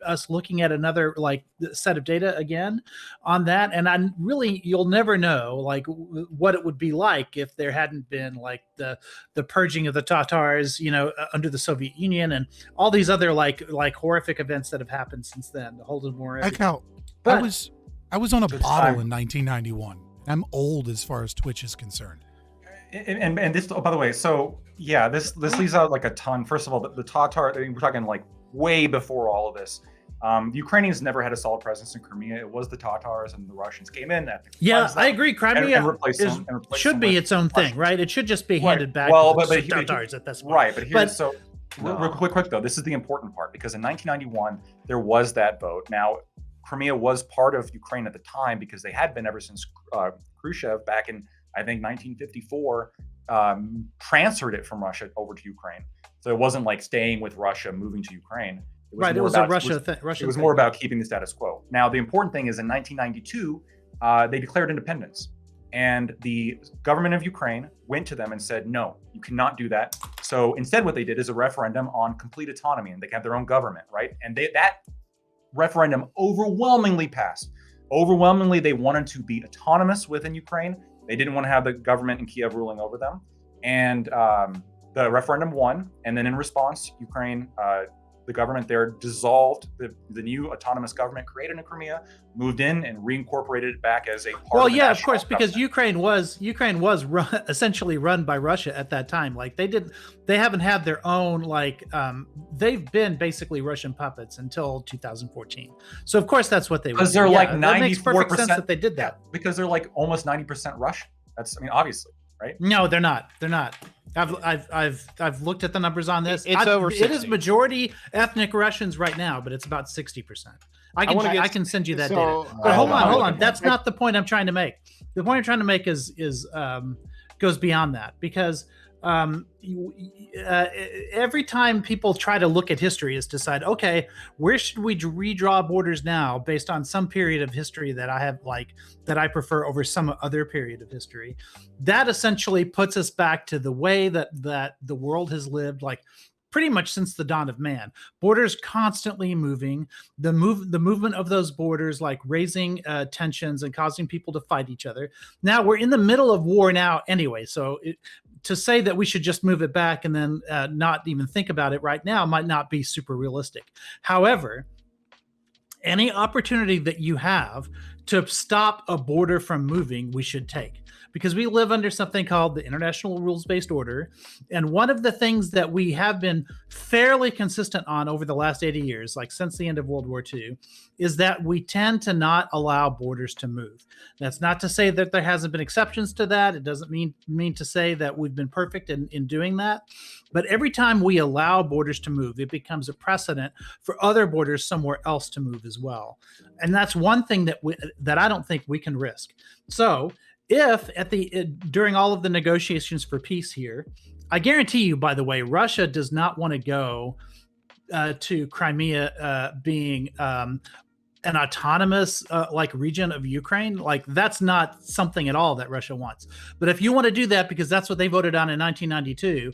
us looking at another like set of data again on that. And you'll never know like what it would be like if there hadn't been like the purging of the Tatars, you know, under the Soviet Union, and all these other like horrific events that have happened since then, the Holodomor. Echo, But- I was on a Good bottle time. in 1991. I'm old as far as Twitch is concerned. And this, oh, by the way, so yeah, this leaves out like a ton. First of all, the Tatar, I mean, we're talking like way before all of this. The Ukrainians never had a solid presence in Crimea. It was the Tatars, and the Russians came in. Yeah, I agree. Crimea and replaced them should be with its own thing, Russians. right? It should just be Right. handed back Well, to the but Tatars at this point. Right, but here's But- so real quick though. This is the important part, because in 1991 there was that vote. Now, Crimea was part of Ukraine at the time because they had been ever since Khrushchev back in I think 1954 transferred it from Russia over to Ukraine. So it wasn't like staying with Russia, moving to Ukraine. Right, it more was a about- Russian It was more about keeping the status quo. Now, the important thing is in 1992, they declared independence. And the government of Ukraine went to them and said, no, you cannot do that. So instead, what they did is a referendum on complete autonomy, and they can have their own government, right? And that referendum overwhelmingly passed. Overwhelmingly, they wanted to be autonomous within Ukraine. They didn't want to have the government in Kiev ruling over them. And the referendum won. And then in response, Ukraine, the government there dissolved the new autonomous government created in Crimea, moved in and reincorporated it back as a part Well, of the yeah, of national course, because government. Ukraine was essentially run by Russia at that time. Like they haven't had their own they've been basically Russian puppets until 2014. So of course that's what they were. Because they're like 94%. That makes perfect sense that they did that. Yeah, because they're like almost 90% Russian. Obviously, right? No, they're not. They're not. I've looked at the numbers on this. It's over 60. It is majority ethnic Russians right now, but it's about 60%. I can send you that data. But hold on. That's not the point I'm trying to make. The point I'm trying to make is goes beyond that, because every time people try to look at history is decide, okay, where should we redraw borders now based on some period of history that I have that I prefer over some other period of history. That essentially puts us back to the way that the world has lived, pretty much since the dawn of man. Borders constantly moving, the movement of those borders, raising tensions and causing people to fight each other. Now we're in the middle of war now anyway, so to say that we should just move it back and then not even think about it right now might not be super realistic. However, any opportunity that you have to stop a border from moving, we should take, because we live under something called the international rules-based order. And one of the things that we have been fairly consistent on over the last 80 years, since the end of World War II, is that we tend to not allow borders to move. That's not to say that there hasn't been exceptions to that. It doesn't mean to say that we've been perfect in doing that. But every time we allow borders to move, it becomes a precedent for other borders somewhere else to move as well. And that's one thing that I don't think we can risk. So if during all of the negotiations for peace here, I guarantee you, by the way, Russia does not want to go to Crimea being an autonomous region of Ukraine. That's not something at all that Russia wants. But if you want to do that because that's what they voted on in 1992,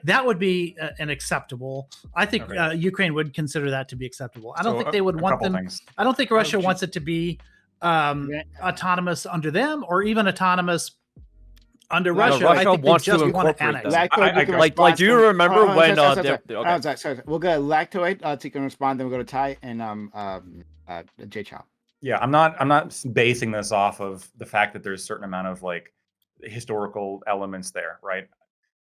that would be an acceptable. I think Ukraine would consider that to be acceptable. I don't think they would want them. Things. I don't think Russia wants it to be autonomous under them or even autonomous under Russia. Russia I think wants they just to want to incorporate annex. Do you remember when? Sorry. We'll go Lactoid. So you can respond. Then we'll go to Ty and J Chow. Yeah, I'm not basing this off of the fact that there's a certain amount of historical elements there, right?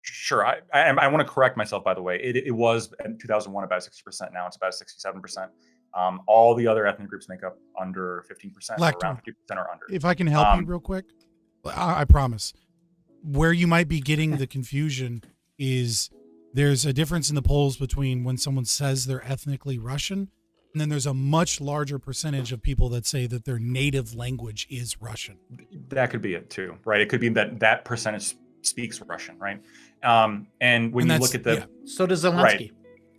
Sure, I want to correct myself, by the way. It was in 2001 about 60%. Now it's about 67%. All the other ethnic groups make up under 15%, around 50% or under. If I can help you real quick, I promise. Where you might be getting the confusion is there's a difference in the polls between when someone says they're ethnically Russian, and then there's a much larger percentage of people that say that their native language is Russian. That could be it too, right? It could be that percentage speaks Russian, right? And when you look at so does Zelensky. Right.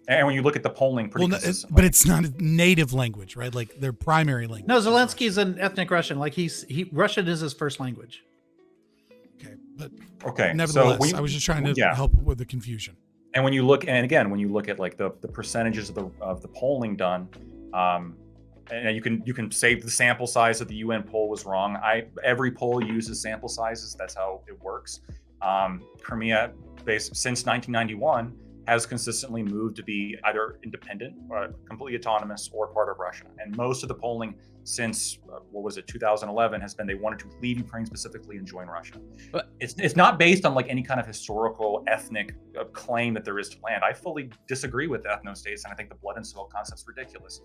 And when you look at the polling, but it's not a native language, right? Their primary language. No, Zelensky's an ethnic Russian. Russian is his first language. Okay. Nevertheless, I was just trying to help with the confusion. And when you look, and again, when you look at the percentages of the polling done, and you can say the sample size of the UN poll was wrong. Every poll uses sample sizes. That's how it works. Crimea, since 1991, has consistently moved to be either independent, or completely autonomous, or part of Russia. And most of the polling since 2011 has been they wanted to leave Ukraine specifically and join Russia. But it's not based on any kind of historical ethnic claim that there is to land. I fully disagree with ethno-states, and I think the blood and soil concept's ridiculous.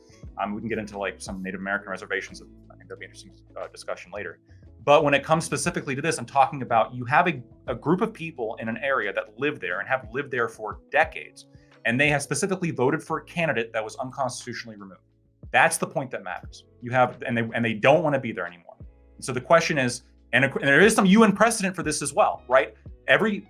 We can get into some Native American reservations. I think that'd be an interesting discussion later. But when it comes specifically to this, I'm talking about you have a group of people in an area that live there and have lived there for decades, and they have specifically voted for a candidate that was unconstitutionally removed. That's the point that matters. You have, and they don't want to be there anymore. So the question is, and there is some UN precedent for this as well, right? Every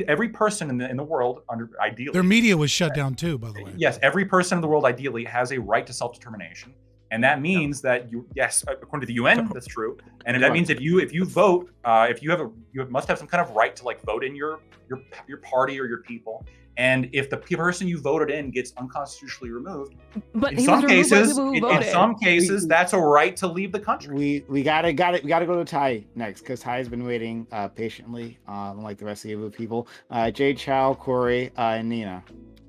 every person in the world, ideally, Their media was shut down too, by the way. yes, every person in the world ideally has a right to self-determination, and that means that yes, according to the UN, that's true, and that means if you vote, you must have some kind of right to like vote in your party or your people. And if the person you voted in gets unconstitutionally removed, in some cases, that's a right to leave the country. We gotta go to Ty next, because Ty has been waiting patiently, unlike the rest of the people. Jay, Chow, Corey, and Nina.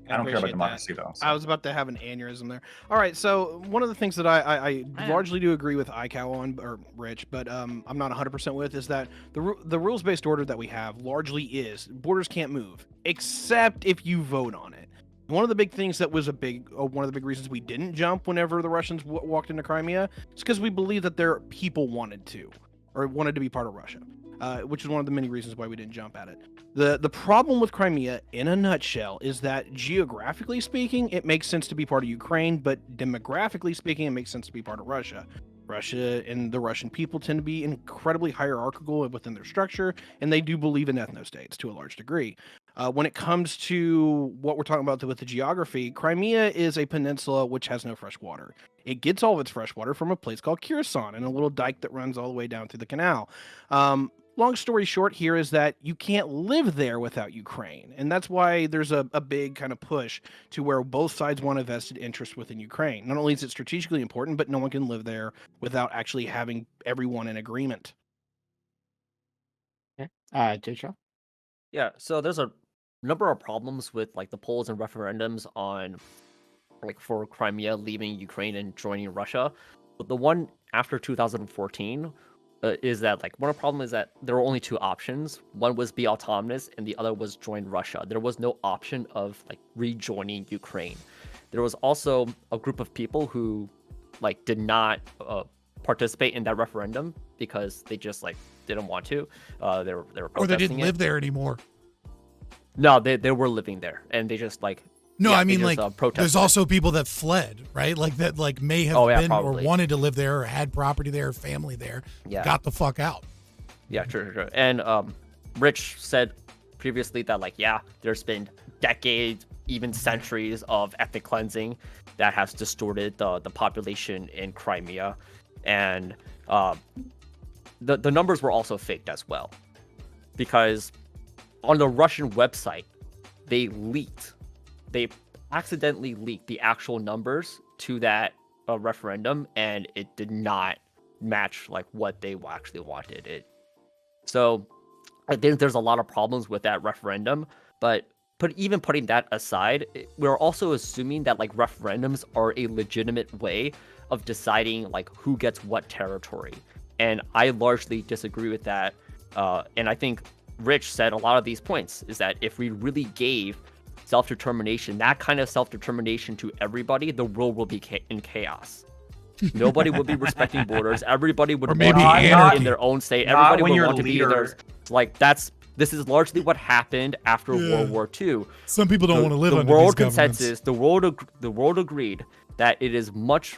I don't care about democracy though. So. I was about to have an aneurysm there. All right, so one of the things that I largely do agree with ICAO on, or Rich, but I'm not 100% with, is that the rules-based order that we have largely is borders can't move except if you vote on it. One of the big things that was one of the big reasons we didn't jump whenever the Russians walked into Crimea is because we believe that their people wanted to be part of Russia. Which is one of the many reasons why we didn't jump at it. The problem with Crimea, in a nutshell, is that geographically speaking, it makes sense to be part of Ukraine, but demographically speaking, it makes sense to be part of Russia. Russia and the Russian people tend to be incredibly hierarchical within their structure, and they do believe in ethnostates to a large degree. When it comes to what we're talking about with the geography, Crimea is a peninsula which has no fresh water. It gets all of its fresh water from a place called Kherson and a little dike that runs all the way down through the canal. Long story short here is that you can't live there without Ukraine. And that's why there's a big kind of push to where both sides want a vested interest within Ukraine. Not only is it strategically important, but no one can live there without actually having everyone in agreement. Jay, Yeah, so there's a number of problems with like the polls and referendums on like for Crimea leaving Ukraine and joining Russia. But the one after 2014 is that like one of the problem is that there were only two options. One was be autonomous and the other was join Russia. There was no option of like rejoining Ukraine. There was also a group of people who like did not participate in that referendum because they just like didn't want to. They were protesting or they didn't live there anymore. No, they were living there and they just like no, yeah, I mean just, like there's also people that fled, right? Like that like may have been probably. or wanted to live there or had property there, family there, got the fuck out. Yeah, true. And Rich said previously that like there's been decades, even centuries of ethnic cleansing that has distorted the population in Crimea, and the numbers were also faked as well, because on the Russian website they accidentally leaked the actual numbers to that referendum, and it did not match like what they actually wanted it. So I think there's a lot of problems with that referendum, but even putting that aside, we're also assuming that like referendums are a legitimate way of deciding like who gets what territory, and I largely disagree with that. And I think Rich said a lot of these points is that if we really gave self-determination, that kind of self-determination to everybody, the world will be in chaos. Nobody would be respecting borders. Everybody would want to be in their own state. Everybody would want to be in their like this is largely what happened after World War II. Some people don't want to live under the world these consensus. The world agreed that it is much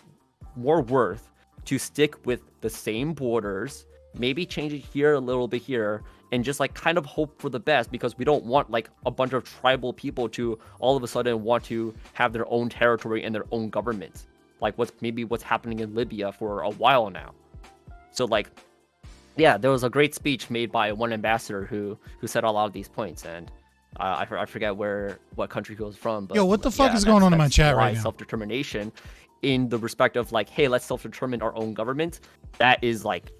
more worth to stick with the same borders, maybe change it here a little bit here, and just like kind of hope for the best, because we don't want like a bunch of tribal people to all of a sudden want to have their own territory and their own government, like what's happening in Libya for a while now. So like, yeah, there was a great speech made by one ambassador who said a lot of these points, and I forget what country he was from. But what the fuck is going on in my chat right now? Self-determination, in the respect of like, hey, let's self-determine our own government. That is like,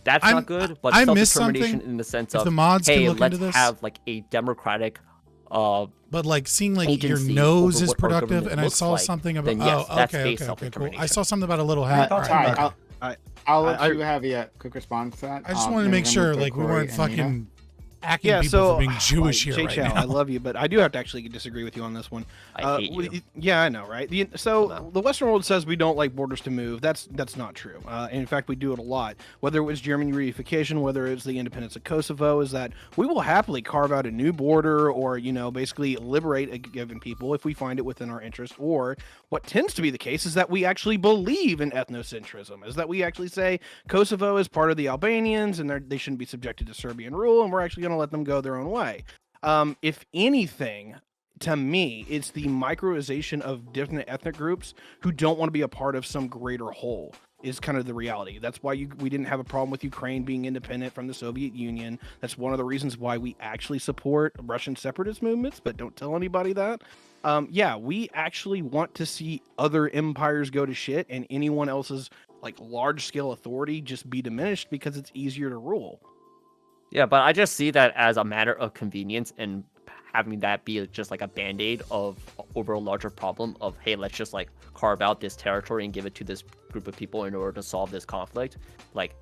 that's not good. But self-determination in the sense of, hey, let's have like a democratic. But like seeing like your nose is productive, and I saw something about. Okay, cool. I saw something about a little hat. I'll let you have a quick response to that. I just wanted to make sure like we weren't fucking hacking people for being Jewish here right now. I love you, but I do have to actually disagree with you on this one. I hate you. Yeah, I know, right? The Western world says we don't like borders to move. That's not true. In fact, we do it a lot. Whether it was German reunification, whether it's the independence of Kosovo, is that we will happily carve out a new border, or basically liberate a given people if we find it within our interest. Or what tends to be the case is that we actually believe in ethnocentrism, is that we actually say Kosovo is part of the Albanians and they shouldn't be subjected to Serbian rule, and we're actually going to let them go their own way. If anything, to me, it's the microization of different ethnic groups who don't want to be a part of some greater whole. Is kind of the reality. That's why we didn't have a problem with Ukraine being independent from the Soviet Union. That's one of the reasons why we actually support Russian separatist movements, but don't tell anybody that. Yeah, we actually want to see other empires go to shit and anyone else's like large scale authority just be diminished because it's easier to rule. Yeah, but I just see that as a matter of convenience and having that be just like a band-aid over a larger problem of, hey, let's just like carve out this territory and give it to this group of people in order to solve this conflict. Like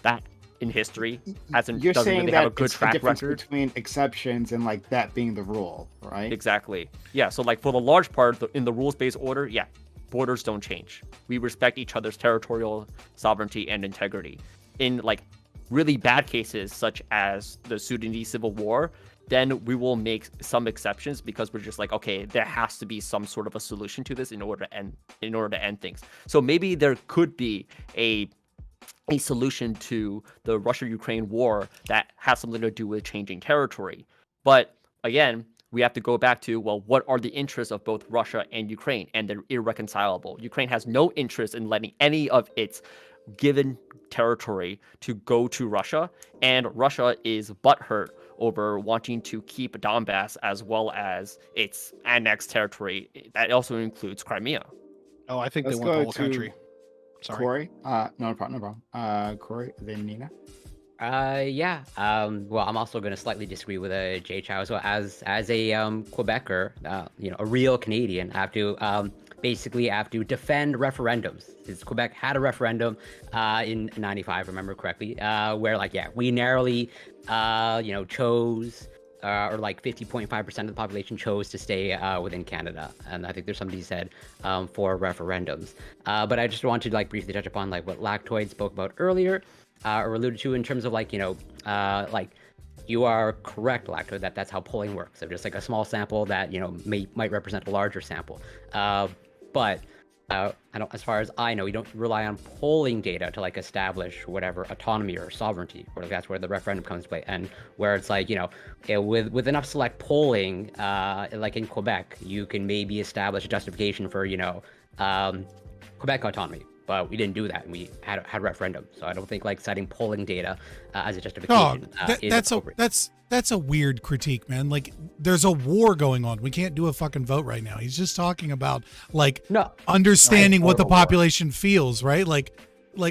that in history doesn't really have a good track record between exceptions and like that being the rule, right? Exactly. Yeah, so like for the large part in the rules-based order, yeah, borders don't change. We respect each other's territorial sovereignty and integrity. In like really bad cases such as the Sudanese civil war, then we will make some exceptions because we're just like, okay, there has to be some sort of a solution to this in order to end things. So maybe there could be a solution to the Russia-Ukraine war that has something to do with changing territory. But again, we have to go back to, well, what are the interests of both Russia and Ukraine? And they're irreconcilable. Ukraine has no interest in letting any of its given territory to go to Russia, and Russia is butthurt over wanting to keep Donbass as well as its annexed territory. That also includes Crimea. Oh, I think they want the whole country. Sorry. Corey? No problem. Corey, then Nina. Yeah. Well, I'm also going to slightly disagree with Jay Chow as well. As a Quebecer, a real Canadian, I have to basically have to defend referendums. Because Quebec had a referendum in '95, remember correctly, where we narrowly chose, or like 50.5% of the population chose to stay within Canada. And I think there's somebody said for referendums. But I just want to briefly touch upon what Lactoid spoke about earlier, or alluded to in terms of you are correct, Lactoid, that's how polling works. So just a small sample that might represent a larger sample. But as far as I know, you don't rely on polling data to establish whatever autonomy or sovereignty, or that's where the referendum comes to play. And where it's with enough select polling, in Quebec, you can maybe establish a justification for Quebec autonomy. But we didn't do that, and we had a referendum. So I don't think citing polling data as a justification is appropriate. That's a weird critique, man. There's a war going on. We can't do a fucking vote right now. He's just talking about understanding what the population feels, right?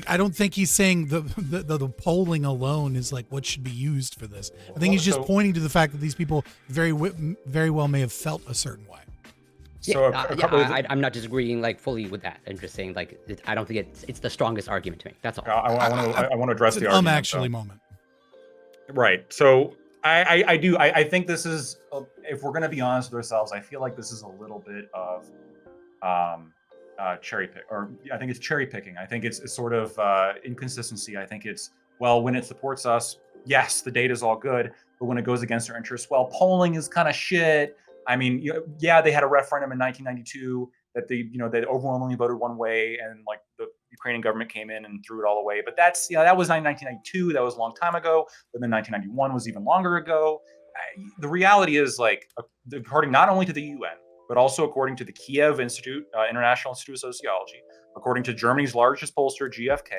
I don't think he's saying the polling alone is what should be used for this. I think he's just pointing to the fact that these people very well may have felt a certain way. So I'm not disagreeing fully with that. I'm just saying I don't think it's the strongest argument to make. That's all. I want to address the argument. Actually moment. Right. So I think this is, if we're going to be honest with ourselves, I feel like this is a little bit of cherry pick, or I think it's cherry picking. I think it's sort of inconsistency. I think it's, well, when it supports us, yes, the data is all good, but when it goes against our interests, well, polling is kind of shit. I mean, yeah, they had a referendum in 1992 that they overwhelmingly voted one way, and the Ukrainian government came in and threw it all away. But that's, that was 1992. That was a long time ago. But then 1991 was even longer ago. The reality is, according not only to the UN, but also according to the Kiev Institute, International Institute of Sociology, according to Germany's largest pollster, GfK,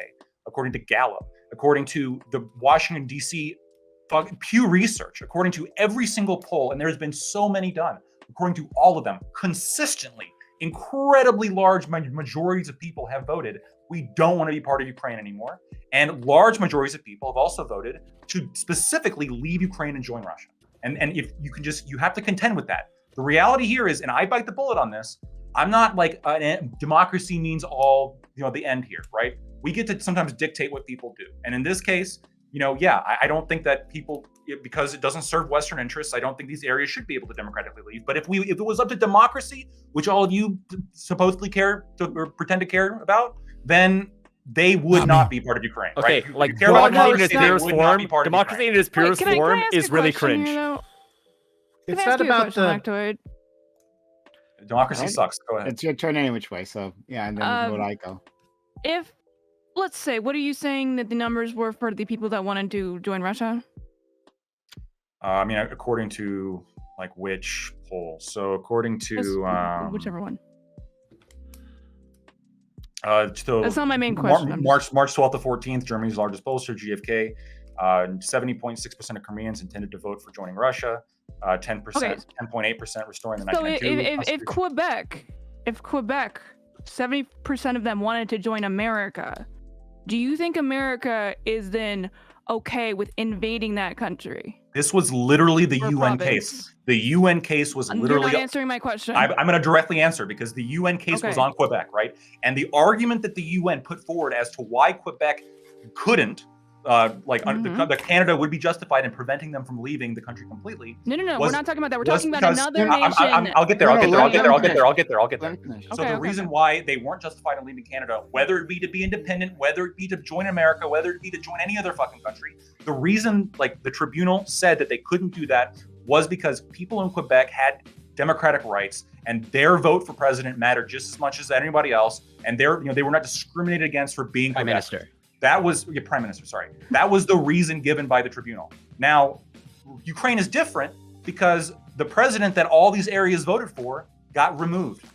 according to Gallup, according to the Washington, D.C. Pew Research, according to every single poll, and there's been so many done, according to all of them, consistently, incredibly large majorities of people have voted, we don't want to be part of Ukraine anymore. And large majorities of people have also voted to specifically leave Ukraine and join Russia. And if you can you have to contend with that. The reality here is, and I bite the bullet on this, I'm not democracy means all, the end here, right? We get to sometimes dictate what people do. And in this case, I don't think that people, because it doesn't serve Western interests, I don't think these areas should be able to democratically leave. But if it was up to democracy, which all of you supposedly care to, or pretend to care about, then they would not be part of Ukraine. Okay, right? democracy in its purest form, democracy in its purest form is really cringe. It's not about the democracy sucks. Go ahead. It's your turn any which way. So yeah, and then would I go? If let's say, what are you saying that the numbers were for the people that wanted to join Russia? I mean, according to like which poll? So according to whichever one. So That's not my main question. March 12th to 14th, Germany's largest pollster, GfK, 70.6% of Koreans intended to vote for joining Russia. 10.8% restoring the 1992 So if Quebec, 70% of them wanted to join America, do you think America is then okay with invading that country? This was literally the Or UN province? case. The UN case was You're literally. not answering my question. I'm going to directly answer because the UN case was Okay. on Quebec, right? And the argument that the UN put forward as to why Quebec couldn't, the Canada would be justified in preventing them from leaving the country completely. No, we're was- not talking about that. We're was talking about because- another I'm- nation. I'll get there. No, I'll get there. no, I'll get there. I'll get there. I'll get there. I'll get there. Let him finish. So Okay, the reason why they weren't justified in leaving Canada, whether it be to be independent, whether it be to join America, whether it be to join any other fucking country, the reason like the tribunal said that they couldn't do that was because people in Quebec had democratic rights and their vote for president mattered just as much as anybody else, and they were not discriminated against for being Prime Quebec. Minister. That was Prime Minister. Sorry, that was the reason given by the tribunal. Now, Ukraine is different because the president that all these areas voted for got removed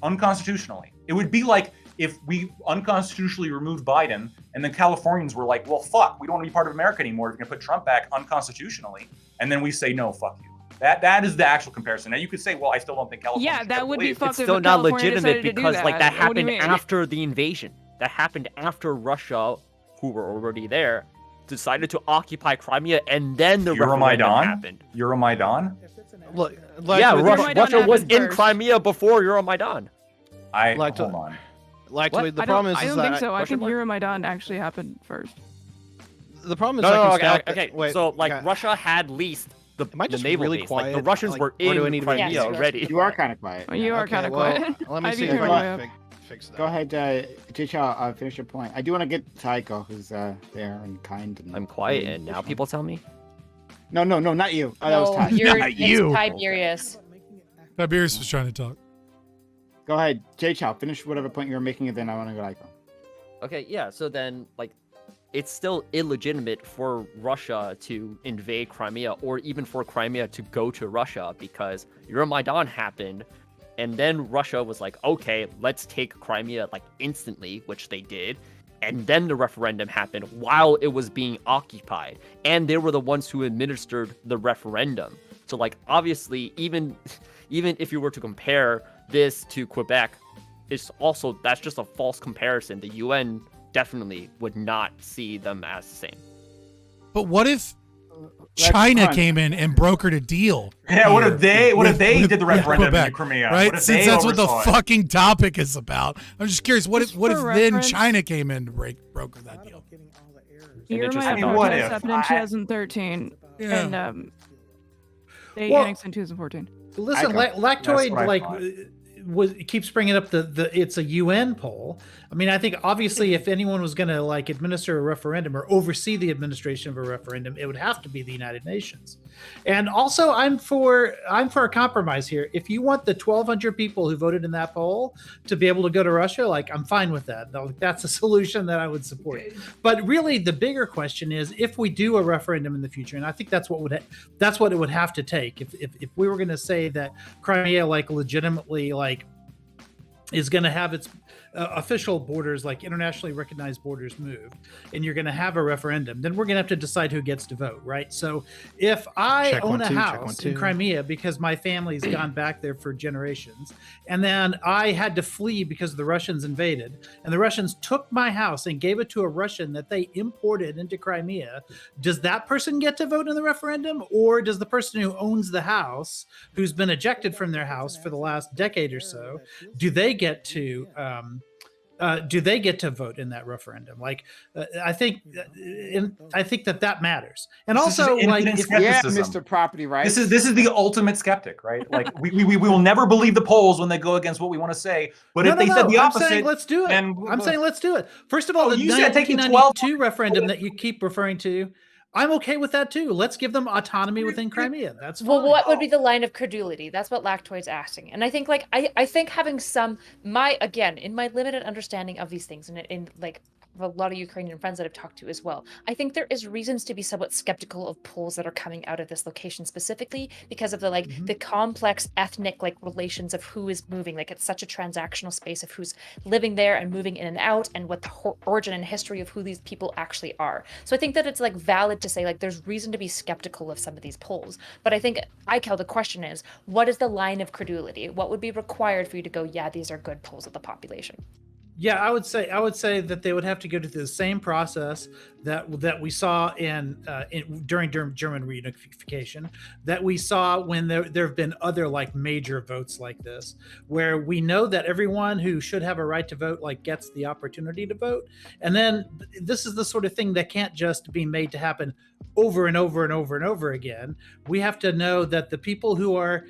unconstitutionally. It would be like if we unconstitutionally removed Biden and then Californians were like, well, fuck, we don't want to be part of America anymore. We're going to put Trump back unconstitutionally. And then we say, no, fuck you. That is the actual comparison. Now you could say, well, I still don't think California. Yeah, that would be leave. fucked It's if still not California legitimate decided to do because like that What do you happened mean? after the invasion. That happened after Russia, who were already there, decided to occupy Crimea, and then the referendum happened. Euromaidan? Look, Yeah, Euromaidan Russia was happened in first. Crimea before Euromaidan. Like Hold on. Like What? the I problem don't, I is don't think that so. I question think mark? Euromaidan actually happened first. the problem is No, I can okay, stack okay. wait, So like okay. Russia had leased the Am I just naval really base. quiet? Like the Russians Like, were or do I in need to- Crimea Yes, already. You are kind of quiet. You are Okay, kind of well, quiet. Let me I'd see be if careful, I yeah. can fix that. Go ahead, Jicha, finish your point. I do want to get Taiko, who's there and kind. And I'm quiet, and now people tell me. No, not you. Oh, that was No, Ty. you're Not it's you. Tiberius. Tiberius was trying to talk. Go ahead, Jicha, finish whatever point you were making, and then I want to go Taiko. Okay, yeah. So then, like, it's still illegitimate for Russia to invade Crimea, or even for Crimea to go to Russia, because Euromaidan happened, and then Russia was like, okay, let's take Crimea like instantly, which they did. And then the referendum happened while it was being occupied, and they were the ones who administered the referendum. So like obviously, even if you were to compare this to Quebec, that's just a false comparison. The UN definitely would not see them as the same. But what if Let's China hunt. came in and brokered a deal? Yeah, what if they with did the referendum in Quebec, Crimea? right? What if Since they that's what the oversaw it? fucking topic is about. I'm just curious. What Just if then for reference- China came in to broker that deal? interesting Euromaidan thought. what protests if? happened in 2013, Yeah. and they Well- annexed in 2014. Listen, I got- Lactoid what I like thought. keeps bringing up the it's a UN poll. I mean, I think obviously if anyone was going to like administer a referendum or oversee the administration of a referendum, it would have to be the United Nations. And also, I'm for a compromise here. If you want the 1,200 people who voted in that poll to be able to go to Russia, like I'm fine with that. That's a solution that I would support. But really, the bigger question is if we do a referendum in the future, and I think that's what it would have to take. If we were going to say that Crimea like legitimately like is going to have its official borders, like internationally recognized borders, moved, and you're going to have a referendum, then we're going to have to decide who gets to vote, right? So if I Check own one, a two, check house one, in two. Crimea because my family's gone back there for generations, and then I had to flee because the Russians invaded, and the Russians took my house and gave it to a Russian that they imported into Crimea, does that person get to vote in the referendum, or does the person who owns the house, who's been ejected from their house for the last decade or so, do they get to vote in that referendum? Like, I think that matters. And This is also, like, infinite if, Yeah, skepticism. Mr. Property Rights. This is the ultimate skeptic, right? Like we will never believe the polls when they go against what we want to say. But if they said the opposite, I'm saying let's do it. then I'm saying let's do it. First of all, Oh, the you said taking 1992 12 referendum that you keep referring to, I'm okay with that too. Let's give them autonomy within Crimea. That's fine. Well, what would be the line of credulity? That's what Lactoid's asking. And I think like I think having some again, in my limited understanding of these things, and in like a lot of Ukrainian friends that I've talked to as well, I think there is reasons to be somewhat skeptical of polls that are coming out of this location specifically because of the the complex ethnic relations of who is moving. Like it's such a transactional space of who's living there and moving in and out, and what the origin and history of who these people actually are. So I think that it's valid to say there's reason to be skeptical of some of these polls. But I think, Ikel, the question is, what is the line of credulity? What would be required for you to go, yeah, these are good polls of the population? Yeah, I would say that they would have to go to the same process that we saw during German reunification, that we saw when there have been other major votes like this, where we know that everyone who should have a right to vote gets the opportunity to vote, and then this is the sort of thing that can't just be made to happen over and over and over and over again. We have to know that the people who have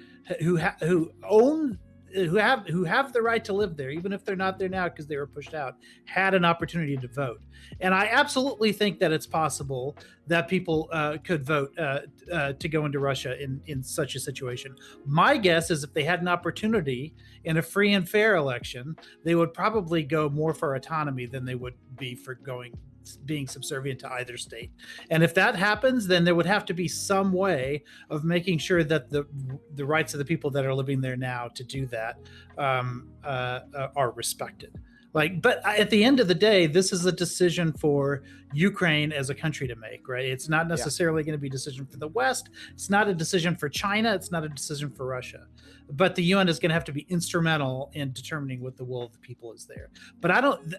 the right to live there, even if they're not there now because they were pushed out, had an opportunity to vote. And I absolutely think that it's possible that people could vote to go into Russia in such a situation. My guess is if they had an opportunity in a free and fair election, they would probably go more for autonomy than they would be for being subservient to either state. And if that happens, then there would have to be some way of making sure that the rights of the people that are living there now to do that are respected. But at the end of the day, this is a decision for Ukraine as a country to make, right? It's not necessarily going to be a decision for the West. It's not a decision for China. It's not a decision for Russia. But the UN is going to have to be instrumental in determining what the will of the people is there. But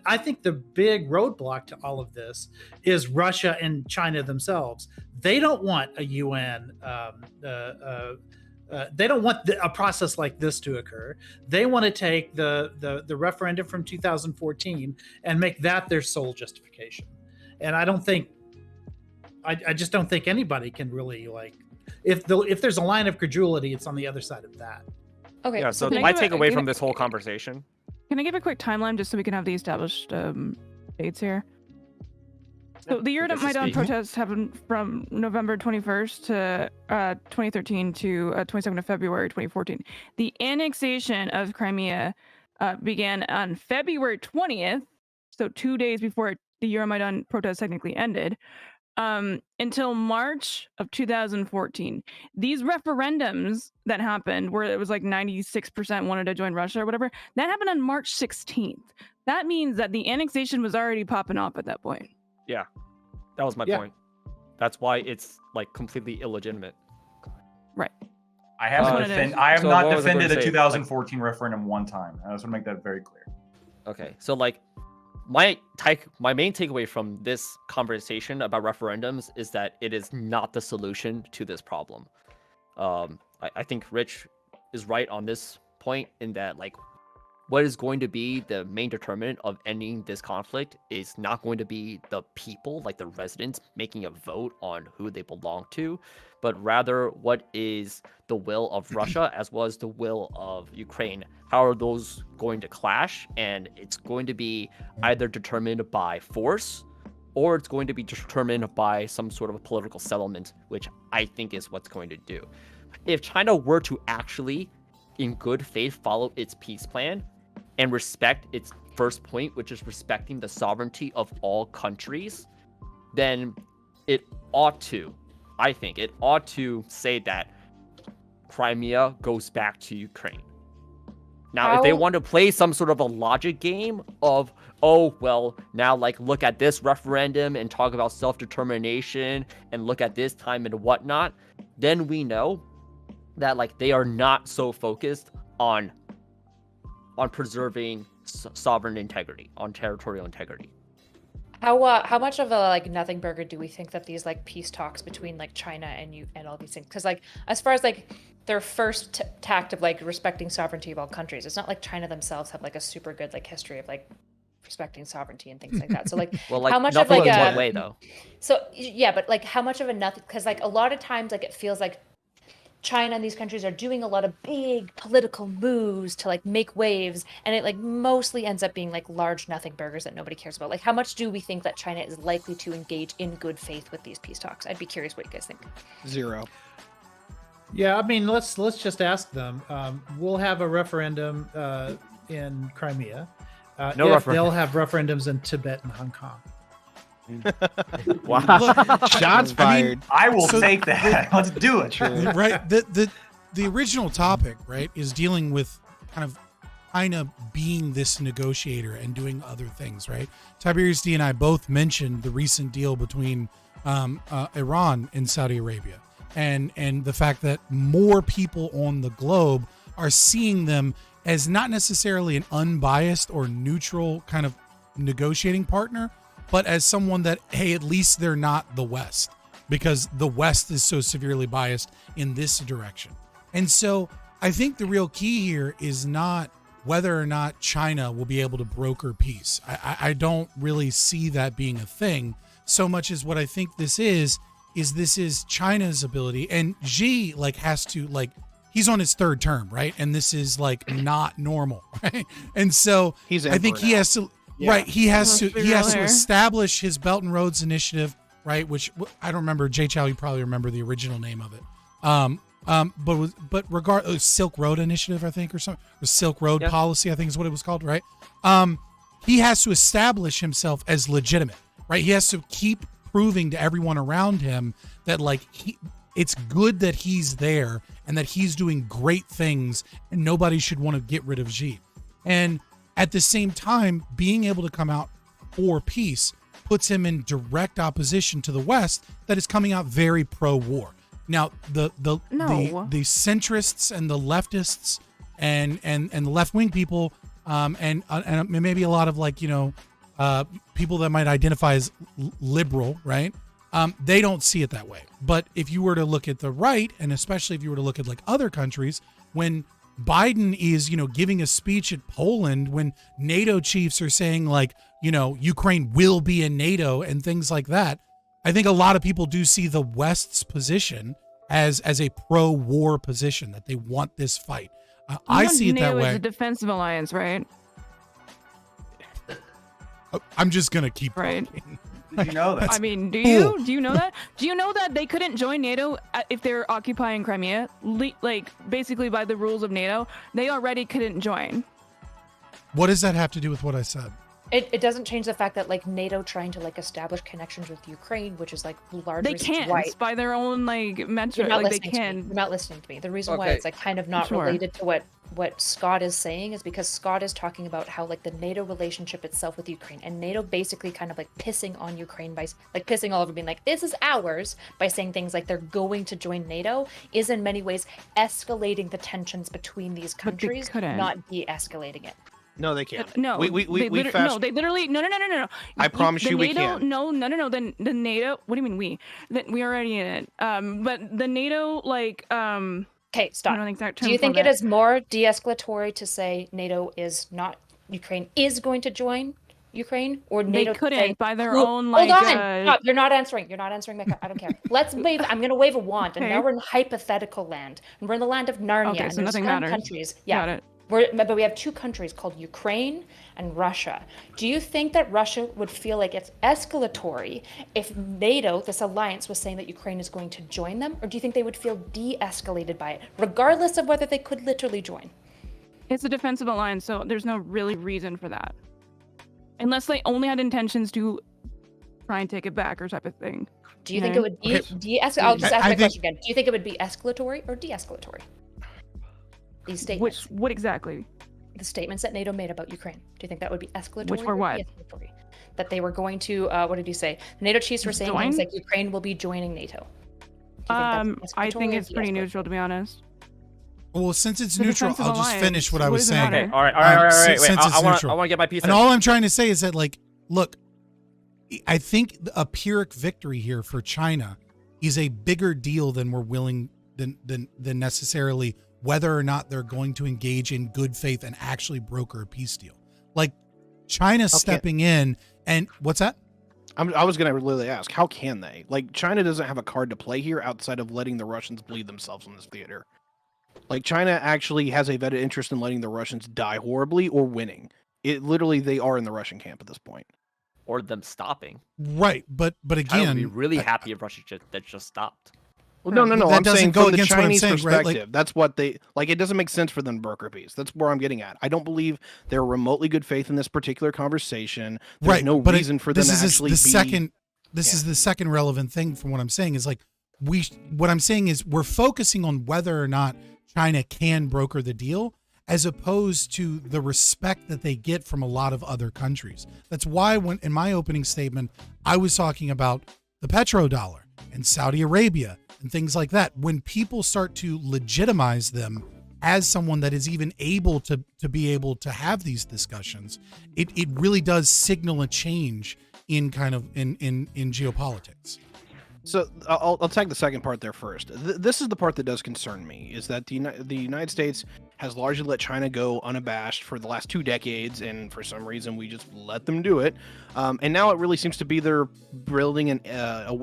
I think the big roadblock to all of this is Russia and China themselves. They don't want a UN they don't want a process like this to occur. They want to take the referendum from 2014 and make that their sole justification. And I just don't think anybody can really if there's a line of credulity, it's on the other side of that. Okay. Yeah. So my takeaway from this whole conversation. Can I give a quick timeline just so we can have the established dates here? So the Euromaidan protests happened from November 21st to 2013 to 22nd of February 2014. The annexation of Crimea began on February 20th, so 2 days before the Euromaidan protests technically ended, until March of 2014. These referendums that happened, where it was 96% wanted to join Russia or whatever, that happened on March 16th. That means that the annexation was already popping off at that point. Yeah, that was my point. That's why it's completely illegitimate. Right. I have not defended the 2014 referendum one time. I just want to make that very clear. Okay, so my main takeaway from this conversation about referendums is that it is not the solution to this problem. I think Rich is right on this point in that what is going to be the main determinant of ending this conflict is not going to be the people, the residents, making a vote on who they belong to, but rather what is the will of Russia as well as the will of Ukraine. How are those going to clash? And it's going to be either determined by force or it's going to be determined by some sort of a political settlement, which I think is what's going to do. If China were to actually, in good faith, follow its peace plan, and respect its first point, which is respecting the sovereignty of all countries, then it ought to say that Crimea goes back to Ukraine. Now, if they want to play some sort of a logic game of, now look at this referendum and talk about self-determination and look at this time and whatnot, then we know that they are not so focused on preserving sovereign integrity, on territorial integrity. How much of a nothing burger do we think that these peace talks between China and all these things? Because as far as their first tact of respecting sovereignty of all countries, it's not like China themselves have a super good history of respecting sovereignty and things like that. So how much of one way though? So yeah, but how much of a nothing? Because a lot of times it feels like China and these countries are doing a lot of big political moves to like make waves, and it like mostly ends up being like large nothing burgers that nobody cares about. Like, how much do we think that China is likely to engage in good faith with these peace talks? I'd be curious what you guys think. 0. Yeah, I mean, let's just ask them. We'll have a referendum in Crimea. No if referendum. They'll have referendums in Tibet and Hong Kong. Wow. Shots fired. I will take that. Let's do it. Right. The original topic, right, is dealing with kind of China being this negotiator and doing other things, right? Tiberius D and I both mentioned the recent deal between Iran and Saudi Arabia, and the fact that more people on the globe are seeing them as not necessarily an unbiased or neutral kind of negotiating partner, but as someone that, hey, at least they're not the West, because the West is so severely biased in this direction. And so I think the real key here is not whether or not China will be able to broker peace. I don't really see that being a thing so much as what I think this is China's ability. And Xi has to he's on his 3rd term, right? And this is not normal, right? And so I think he has to, right? He has to establish his Belt and Roads Initiative, right? Which I don't remember. Jay Chow, you probably remember the original name of it. But Silk Road Initiative, I think, or something, or Silk Road Policy, I think is what it was called, right? He has to establish himself as legitimate, right? He has to keep proving to everyone around him that it's good that he's there and that he's doing great things, and nobody should want to get rid of Xi. And at the same time, being able to come out for peace puts him in direct opposition to the West that is coming out very pro-war. Now, the centrists and the leftists and the left-wing people and maybe a lot of people that might identify as liberal, right? They don't see it that way. But if you were to look at the right, and especially if you were to look at other countries, when Biden is, giving a speech at Poland, when NATO chiefs are saying Ukraine will be in NATO and things like that, I think a lot of people do see the West's position as a pro-war position, that they want this fight. I see it that way. NATO is a defensive alliance, right? I'm just gonna keep right. talking. Did you know that? I mean, do you know that? Do you know that they couldn't join NATO if they're occupying Crimea? Basically by the rules of NATO, they already couldn't join. What does that have to do with what I said? It doesn't change the fact that NATO trying to establish connections with Ukraine, which is largely they can't by their own metric. They can. You're not listening to me. The reason why it's kind of not related to what Scott is saying is because Scott is talking about how the NATO relationship itself with Ukraine, and NATO basically kind of pissing on Ukraine by pissing all over, being this is ours, by saying things like they're going to join NATO, is in many ways escalating the tensions between these countries, not de-escalating it. No, they can't. No, they literally no. I promise you, we NATO, can. No. The NATO. What do you mean we? We already in it. But the NATO Okay, stop. Do you think it is more de-escalatory to say NATO is not Ukraine is going to join Ukraine, or NATO? They couldn't by their own Hold on, stop. You're not answering. You're not answering my. I don't care. Let's wave. I'm going to wave a wand, and now we're in hypothetical land, and we're in the land of Narnia. Okay, so and nothing there's matters. Countries. Got it. But we have 2 countries called Ukraine and Russia. Do you think that Russia would feel like it's escalatory if NATO, this alliance, was saying that Ukraine is going to join them? Or do you think they would feel de-escalated by it, regardless of whether they could literally join? It's a defensive alliance, so there's no really reason for that. Unless they only had intentions to try and take it back or type of thing. Do you think it would be de-escalatory? I'll just ask my question again. Do you think it would be escalatory or de-escalatory? These statements. What exactly? The statements that NATO made about Ukraine. Do you think that would be escalatory? Which were what? De-escalatory? That they were going to, what did you say? The NATO chiefs were saying things like Ukraine will be joining NATO. I think it's pretty neutral, to be honest. Well, since it's neutral, I'll just finish what I was saying. Okay, all right. Wait. I want to get my piece. And all I'm trying to say is that, look, I think a Pyrrhic victory here for China is a bigger deal than we're willing than necessarily whether or not they're going to engage in good faith and actually broker a peace deal. China stepping in and what's that? I was going to literally ask, how can they? Like, China doesn't have a card to play here outside of letting the Russians bleed themselves in this theater. Like, China actually has a vested interest in letting the Russians die horribly or winning. It literally, they are in the Russian camp at this point. Or them stopping. Right, but I would again, be really happy if Russia that just stopped. Well, no. That I'm doesn't saying go from the against what I'm Chinese saying, right? perspective, Like- that's what they like. It doesn't make sense for them to broker peace. That's where I'm getting at. I don't believe they're remotely good faith in this particular conversation. There's right, no but reason for them this to is actually the be. second. This is the second relevant thing from what I'm saying is like what I'm saying is we're focusing on whether or not China can broker the deal as opposed to the respect that they get from a lot of other countries. That's why when in my opening statement, I was talking about the petrodollar and Saudi Arabia and things like that. When people start to legitimize them as someone that is even able to be able to have these discussions, it really does signal a change in kind of in geopolitics. So I'll tag the second part there first. This is the part that does concern me, is that the United States has largely let China go unabashed for the last 2 decades, and for some reason we just let them do it. And now it really seems to be they're building an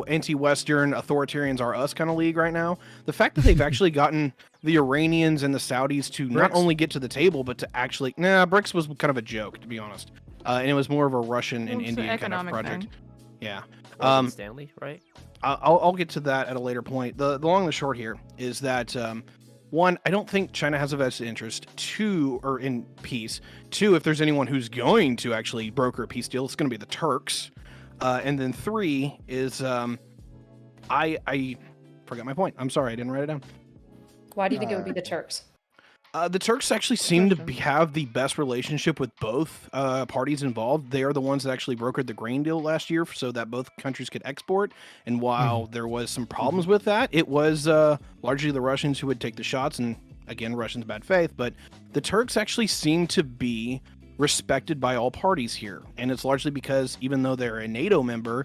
anti-Western authoritarians are us kind of league right now. The fact that they've actually gotten the Iranians and the Saudis to not only get to the table, but to actually... BRICS was kind of a joke, to be honest. And it was more of a Russian and It's an Indian kind of economic project. thing. Yeah. Morgan Stanley, right? I'll get to that at a later point. The long and the short here is that one, I don't think China has a vested interest. Two, or in peace. Two, if there's anyone who's going to actually broker a peace deal, it's going to be the Turks. And then three is I forgot my point. I'm sorry, I didn't write it down. Why do you think it would be the Turks? The Turks actually seem to have the best relationship with both parties involved. They are the ones that actually brokered the grain deal last year so that both countries could export. And while there was some problems with that, it was largely the Russians who would take the shots. And again, Russians bad faith. But the Turks actually seem to be respected by all parties here. And it's largely because even though they're a NATO member,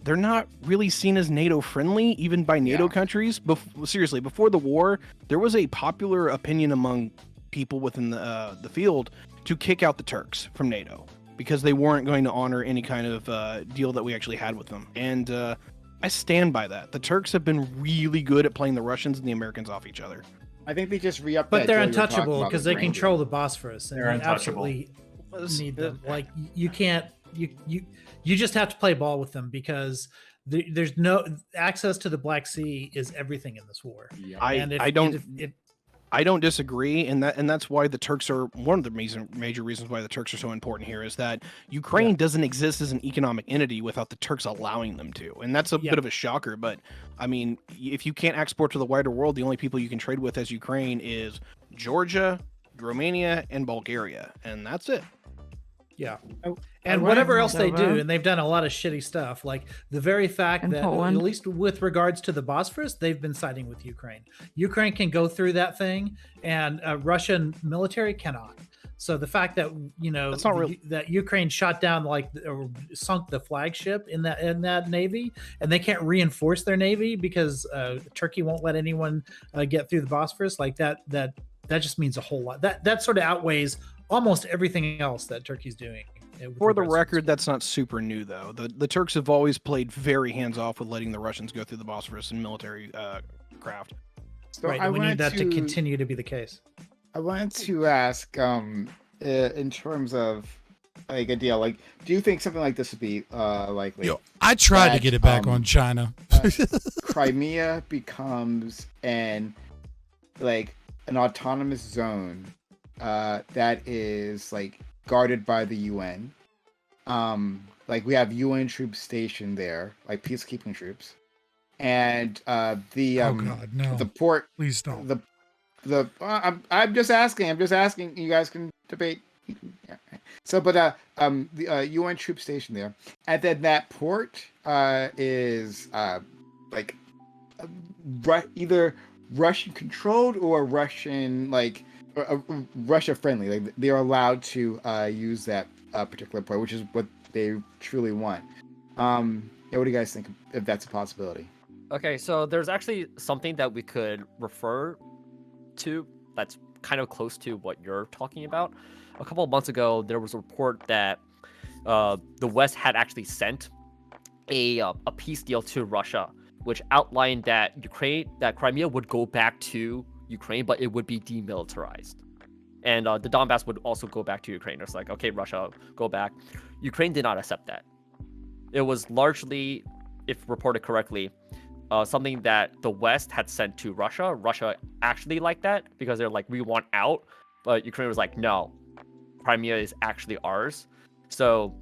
they're not really seen as NATO friendly, even by NATO countries. Seriously, before the war, there was a popular opinion among people within the field to kick out the Turks from NATO because they weren't going to honor any kind of deal that we actually had with them. And I stand by that. The Turks have been really good at playing the Russians and the Americans off each other. I think they just re-upped. But that they're deal you were talking untouchable about because with they grain control deal. the Bosphorus, and They're they untouchable. absolutely need them. Like you can't, you just have to play ball with them because there's no access to the Black Sea is everything in this war. And I don't disagree, and that's why the Turks are one of the major reasons why the Turks are so important here is that Ukraine doesn't exist as an economic entity without the Turks allowing them to, and that's a bit of a shocker. But I mean, if you can't export to the wider world, the only people you can trade with as Ukraine is Georgia, Romania, and Bulgaria, and that's it. Yeah. And whatever else they do, and they've done a lot of shitty stuff, like the very fact that, at least with regards to the Bosphorus, they've been siding with Ukraine. Ukraine can go through that thing, and Russian military cannot. So the fact that, that Ukraine shot down, or sunk the flagship in that navy, and they can't reinforce their navy because Turkey won't let anyone get through the Bosphorus, like that just means a whole lot. That sort of outweighs almost everything else that Turkey's doing. For the record, that's not super new, though. The Turks have always played very hands-off with letting the Russians go through the Bosphorus in military craft. So right, and we need that to continue to be the case. I wanted to ask, in terms of like a deal, like, do you think something like this would be likely? I tried to get it back on China. Crimea becomes an autonomous zone that is guarded by the UN. We have UN troops stationed there, like peacekeeping troops, and the port. Please don't. I'm just asking. You guys can debate. So, but the UN troops stationed there, and then that port is either Russian controlled or Russian Russia friendly. Like they are allowed to use that particular port, which is what they truly want. What do you guys think if that's a possibility? Okay, so there's actually something that we could refer to that's kind of close to what you're talking about. A couple of months ago, there was a report that the West had actually sent a peace deal to Russia, which outlined that Crimea would go back to Ukraine, but it would be demilitarized. And the Donbass would also go back to Ukraine. It's like, okay, Russia, go back. Ukraine did not accept that. It was largely, if reported correctly, something that the West had sent to Russia. Russia actually liked that because they're like, we want out. But Ukraine was like, no, Crimea is actually ours. So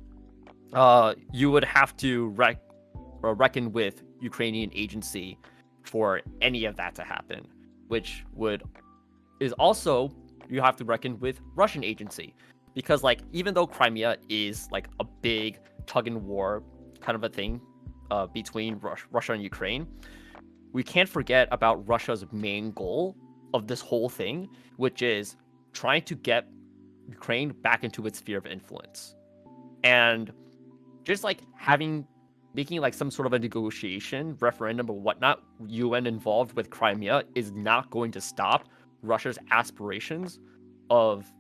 you would have to reckon with Ukrainian agency for any of that to happen, which is also, you have to reckon with Russian agency, because like, even though Crimea is like a big tug and war kind of a thing between Russia and Ukraine, we can't forget about Russia's main goal of this whole thing, which is trying to get Ukraine back into its sphere of influence. And just like making like some sort of a negotiation, referendum or whatnot, UN involved with Crimea is not going to stop Russia's aspirations of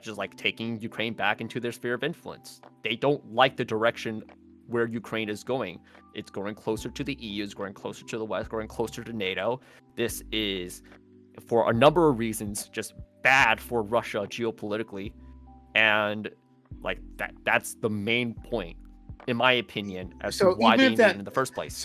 just like taking Ukraine back into their sphere of influence. They don't like the direction where Ukraine is going. It's going closer to the EU, it's going closer to the West, going closer to NATO. This is, for a number of reasons, just bad for Russia geopolitically. And like that's the main point, in my opinion, as to why they invaded in the first place.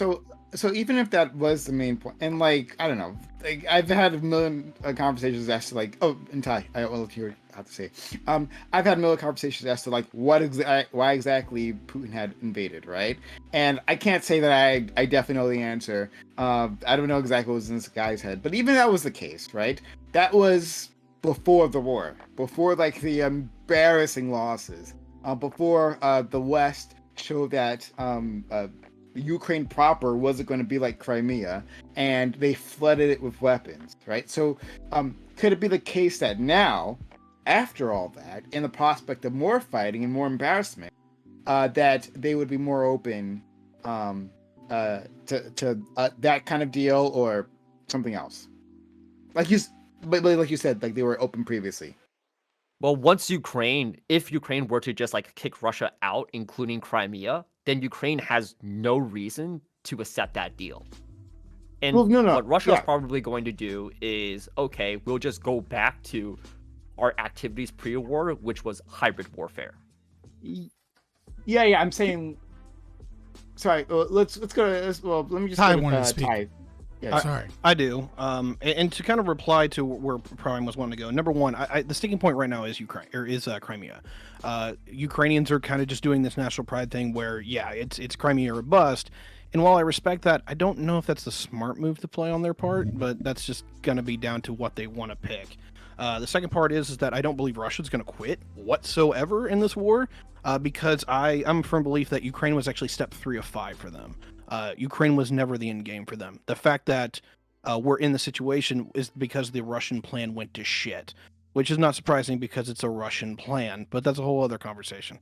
So even if that was the main point, and like, I don't know, like I've had a million conversations as to like, in Thai, I will hear how to say. I've had a million conversations as to like why exactly Putin had invaded, right? And I can't say that I definitely know the answer. I don't know exactly what was in this guy's head, but even if that was the case, right? That was before the war, before like the embarrassing losses, before the West showed that Ukraine proper wasn't going to be like Crimea, and they flooded it with weapons, right? So could it be the case that now, after all that, in the prospect of more fighting and more embarrassment, that they would be more open to that kind of deal or something else? Like you said, like they were open previously. Well, if Ukraine were to just like kick Russia out, including Crimea, then Ukraine has no reason to accept that deal. And what Russia is probably going to do is, okay, we'll just go back to our activities pre-war, which was hybrid warfare. Yeah, I'm saying. Sorry, let's go to this. Well, let me just. Ty wanted to speak. Ty. Yeah, sorry. I do. And to kind of reply to where Prime was wanting to go. Number one, the sticking point right now is Crimea. Ukrainians are kind of just doing this national pride thing where, it's Crimea or bust. And while I respect that, I don't know if that's the smart move to play on their part, but that's just going to be down to what they want to pick. The second part is that I don't believe Russia's going to quit whatsoever in this war, because I'm a firm belief that Ukraine was actually step 3 of 5 for them. Ukraine was never the end game for them. The fact that we're in the situation is because the Russian plan went to shit, which is not surprising because it's a Russian plan, but that's a whole other conversation.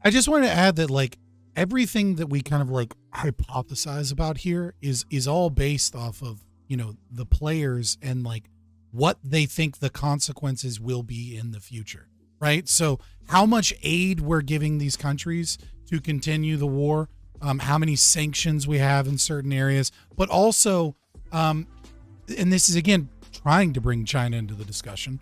I just wanted to add that like everything that we kind of like hypothesize about here is all based off of, the players and like what they think the consequences will be in the future, right? So how much aid we're giving these countries to continue the war, how many sanctions we have in certain areas, but also, and this is again trying to bring China into the discussion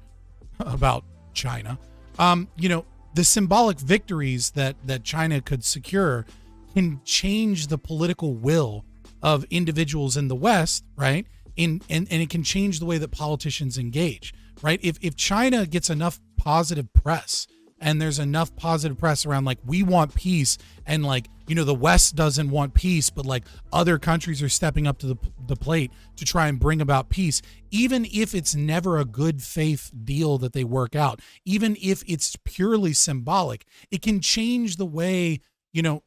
about China. The symbolic victories that China could secure can change the political will of individuals in the West, right? And it can change the way that politicians engage, right? If China gets enough positive press, and there's enough positive press around like we want peace, and like the West doesn't want peace, but like other countries are stepping up to the plate to try and bring about peace, even if it's never a good faith deal that they work out, even if it's purely symbolic, it can change the way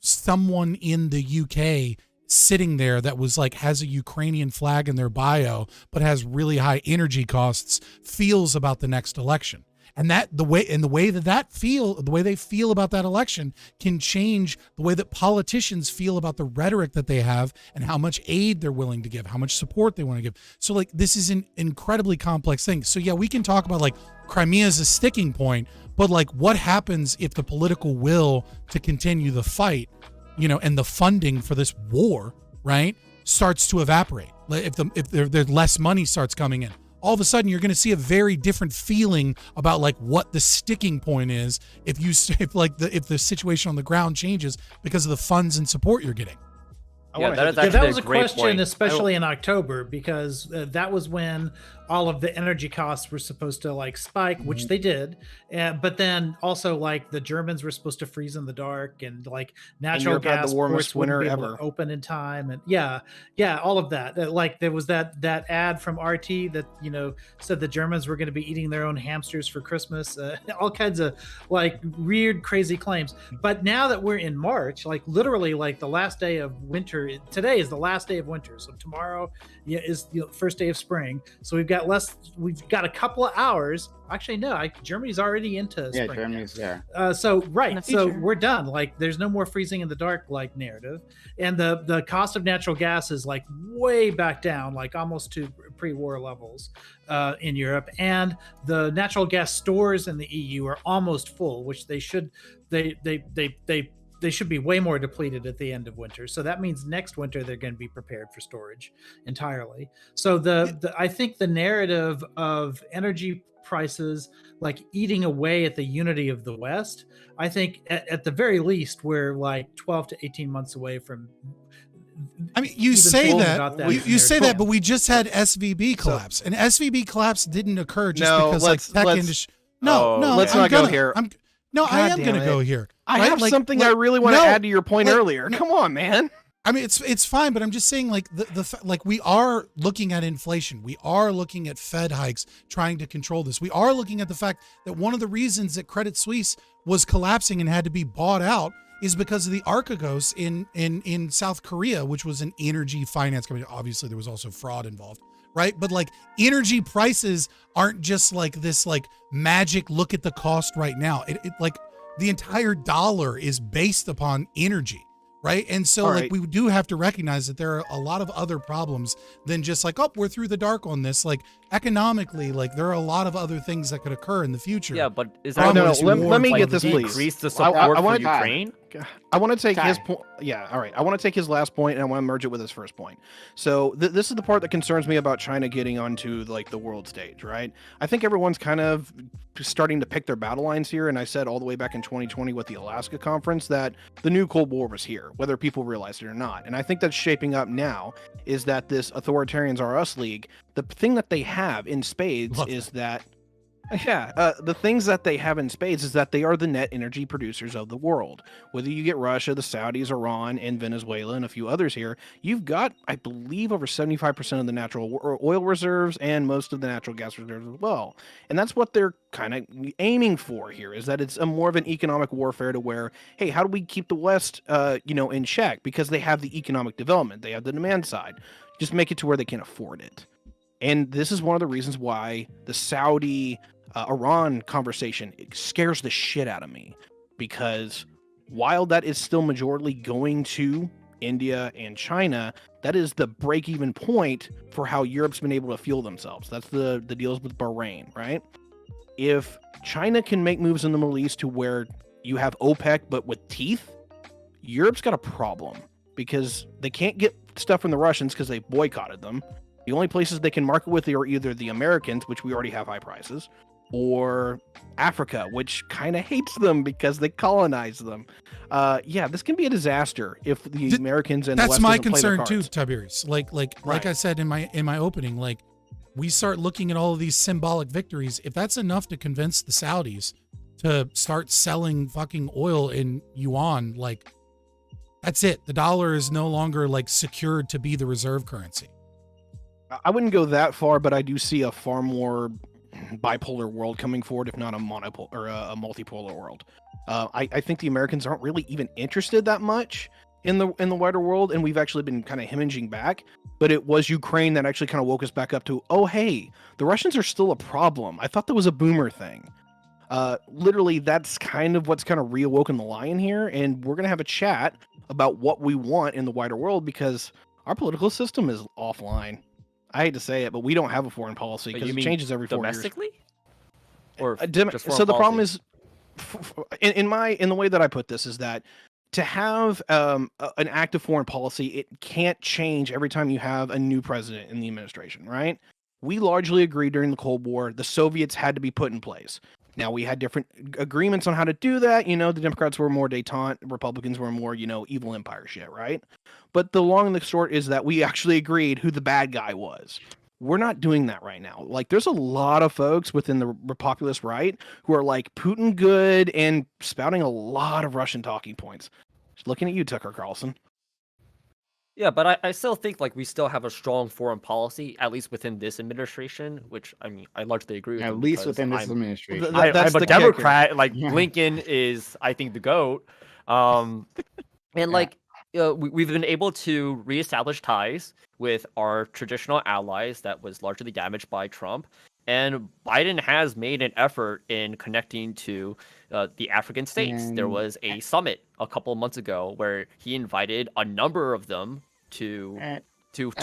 someone in the UK sitting there that was like has a Ukrainian flag in their bio but has really high energy costs feels about the next election. And the way they feel about that election can change the way that politicians feel about the rhetoric that they have and how much aid they're willing to give, how much support they want to give. So like this is an incredibly complex thing. So yeah, we can talk about like Crimea is a sticking point, but like what happens if the political will to continue the fight and the funding for this war, right, starts to evaporate. If there's less money starts coming in, all of a sudden you're going to see a very different feeling about like what the sticking point is if the situation on the ground changes because of the funds and support you're getting. That was a question, especially in October, because that was when all of the energy costs were supposed to like spike, which they did. But then also like the Germans were supposed to freeze in the dark, and like natural gas the warmest winter ever open in time, and all of that. Like there was that ad from RT that said the Germans were going to be eating their own hamsters for Christmas. All kinds of like weird, crazy claims. But now that we're in March, like literally like the last day of winter. Today is the last day of winter, so tomorrow is the first day of spring. So we've got a couple of hours. Actually, no, Germany's already into spring. Yeah, Germany's there. So we're done. Like there's no more freezing in the dark like narrative, and the cost of natural gas is like way back down, like almost to pre-war levels in Europe, and the natural gas stores in the EU are almost full, which they should be way more depleted at the end of winter. So that means next winter they're going to be prepared for storage entirely. So I think the narrative of energy prices like eating away at the unity of the West, I think at the very least we're like 12 to 18 months away from. I mean, you say that, but we just had SVB collapse, and SVB collapse didn't occur just because tech industry. Let's not go here. I am going to go here. I have something I really want to add to your point earlier. Come on, man. I mean, it's fine, but I'm just saying, like like we are looking at inflation. We are looking at Fed hikes trying to control this. We are looking at the fact that one of the reasons that Credit Suisse was collapsing and had to be bought out is because of the Archegos in South Korea, which was an energy finance company. Obviously, there was also fraud involved, right? But like energy prices aren't just like this like magic look at the cost right now. It like the entire dollar is based upon energy, right? And so we do have to recognize that there are a lot of other problems than just like, we're through the dark on this. Like economically, like there are a lot of other things that could occur in the future. Yeah, but is that let me get this, please. Increase the support for Ukraine? I want to take his point. Yeah, all right. I want to take his last point and I want to merge it with his first point. So this is the part that concerns me about China getting onto like the world stage, right? I think everyone's kind of starting to pick their battle lines here. And I said all the way back in 2020 with the Alaska conference that the new Cold War was here, whether people realized it or not. And I think that's shaping up now is that this authoritarians are us league. The thing that they have in spades is that. The things that they have in spades is that they are the net energy producers of the world. Whether you get Russia, the Saudis, Iran, and Venezuela, and a few others here, you've got, I believe, over 75% of the natural oil reserves and most of the natural gas reserves as well. And that's what they're kind of aiming for here, is that it's a more of an economic warfare to where, hey, how do we keep the West, in check? Because they have the economic development, they have the demand side. Just make it to where they can afford it. And this is one of the reasons why the Saudi Iran conversation scares the shit out of me, because while that is still majorly going to India and China, that is the break-even point for how Europe's been able to fuel themselves. That's the deals with Bahrain, right? If China can make moves in the Middle East to where you have OPEC but with teeth, Europe's got a problem because they can't get stuff from the Russians because they boycotted them. The only places they can market with are either the Americans, which we already have high prices, or Africa, which kind of hates them because they colonized them. This can be a disaster if the Americans and that's the West my doesn't play their concern too, cards. Tiberius. Like I said in my opening, like we start looking at all of these symbolic victories. If that's enough to convince the Saudis to start selling fucking oil in yuan, like that's it. The dollar is no longer like secured to be the reserve currency. I wouldn't go that far, but I do see a far more bipolar world coming forward, if not a monopole or a multipolar world. I think the Americans aren't really even interested that much in the wider world, and we've actually been kind of hemorrhaging back. But it was Ukraine that actually kind of woke us back up to, oh hey, the Russians are still a problem. I thought that was a boomer thing. Literally, that's kind of what's kind of reawoken the lion here, and we're gonna have a chat about what we want in the wider world because our political system is offline. I hate to say it, but we don't have a foreign policy because it changes every 4 years. Domestically? Or So the problem is, in the way that I put this is that to have an active foreign policy, it can't change every time you have a new president in the administration, right? We largely agreed during the Cold War the Soviets had to be put in place. Now, we had different agreements on how to do that. The Democrats were more détente, Republicans were more, evil empire shit, right? But the long and the short is that we actually agreed who the bad guy was. We're not doing that right now. Like, there's a lot of folks within the populist right who are like Putin good and spouting a lot of Russian talking points. Just looking at you, Tucker Carlson. Yeah, but I still think like we still have a strong foreign policy, at least within this administration, which I mean I largely agree with. At least within this administration. I'm a the Democrat. Like Yeah. Lincoln is, I think, the GOAT. And like we've been able to reestablish ties with our traditional allies that was largely damaged by Trump. And Biden has made an effort in connecting to the African states. There was a summit a couple of months ago where he invited a number of them to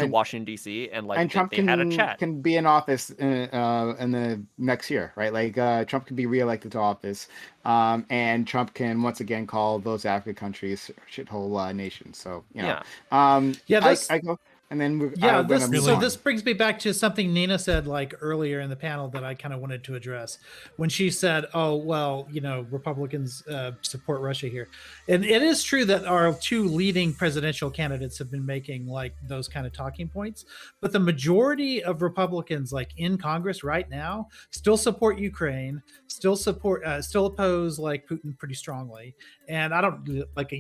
Washington D.C. and like Trump they had a chat. can be in office in the next year, right? Like Trump can be reelected to office, and Trump can once again call those African countries shithole nations. So I go. And then this brings me back to something Nina said like earlier in the panel that I kind of wanted to address when she said, "Oh well, Republicans support Russia here," and it is true that our two leading presidential candidates have been making like those kind of talking points, but the majority of Republicans like in Congress right now still support Ukraine, still oppose like Putin pretty strongly, and I don't like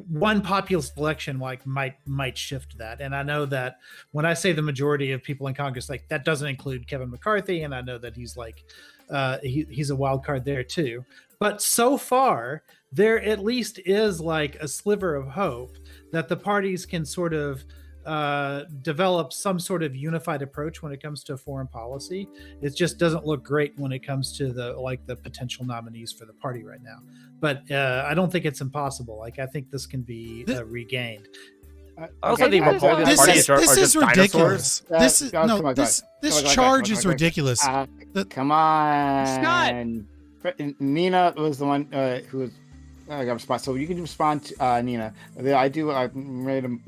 one populist election like might shift that. And I know that when I say the majority of people in Congress, like that doesn't include Kevin McCarthy, and I know that he's like he's a wild card there too. But so far there at least is like a sliver of hope that the parties can sort of develop some sort of unified approach when it comes to foreign policy. It just doesn't look great when it comes to the potential nominees for the party right now. But I don't think it's impossible. Like I think this can be regained. I also think Republican parties are just ridiculous. dinosaurs. This charge is ridiculous. Come on, Scott. Nina was the one who was. I got a response, so you can respond to Nina. I'm ready to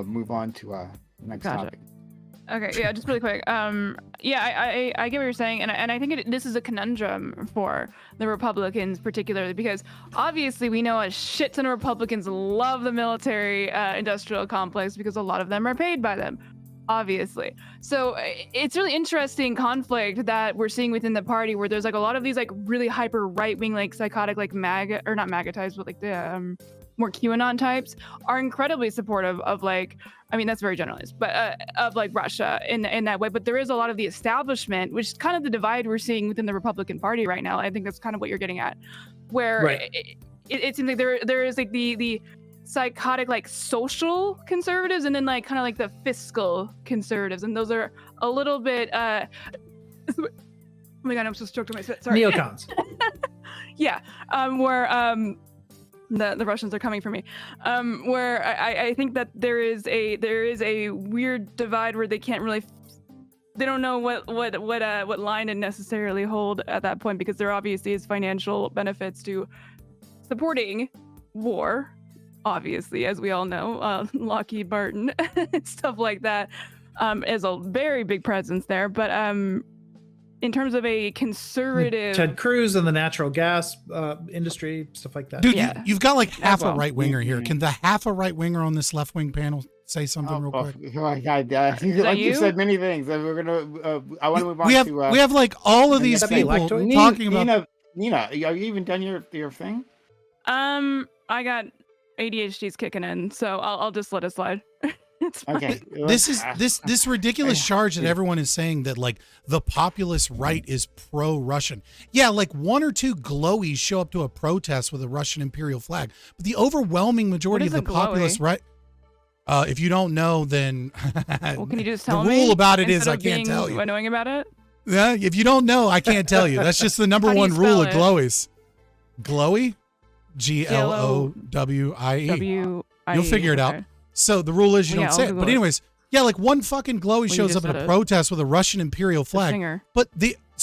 move on to the next topic. Okay, yeah, just really quick. I get what you're saying, and I think this is a conundrum for the Republicans, particularly because obviously we know a shit ton of Republicans love the military industrial complex because a lot of them are paid by them, obviously. So it's really interesting conflict that we're seeing within the party where there's like a lot of these like really hyper right-wing like psychotic like MAGA, or not MAGA types, but like the more QAnon types are incredibly supportive of like, I mean that's very generalized, but of like Russia in that way. But there is a lot of the establishment, which is kind of the divide we're seeing within the Republican Party right now. I think that's kind of what you're getting at, where it seems like there is like the psychotic like social conservatives and then like kind of like the fiscal conservatives, and those are a little bit oh my god, I'm so stoked on my spit. Sorry. Neocons. Yeah. Where the Russians are coming for me. Where I think that there is a weird divide where they can't really they don't know what line to necessarily hold at that point, because there obviously is financial benefits to supporting war. Obviously, as we all know, Lockheed Martin and stuff like that is a very big presence there. But in terms of a conservative, Ted Cruz and the natural gas industry, stuff like that. Dude, you've got like half a right winger here. Can the half a right winger on this left wing panel say something real quick? Oh my god, like you said many things. We're gonna. I want to move on we have like all of these people talking about. Nina, are you even done your thing? I got ADHD's kicking in, so I'll just let it slide. It's fine. Okay. This ridiculous charge that everyone is saying that like the populist right is pro-Russian. Yeah, like one or two glowies show up to a protest with a Russian imperial flag, but the overwhelming majority of the populist right. If you don't know, then well, can you just tell the me? rule about it is Instead I of can't being tell you. Annoying about it. Yeah, if you don't know, I can't tell you. That's just the number How do you one rule of spell glowies. Glowy, GLOWIE. You'll figure it out. So the rule is you don't say it. But anyways, yeah, like one fucking glowy shows up at a protest with a Russian imperial flag. But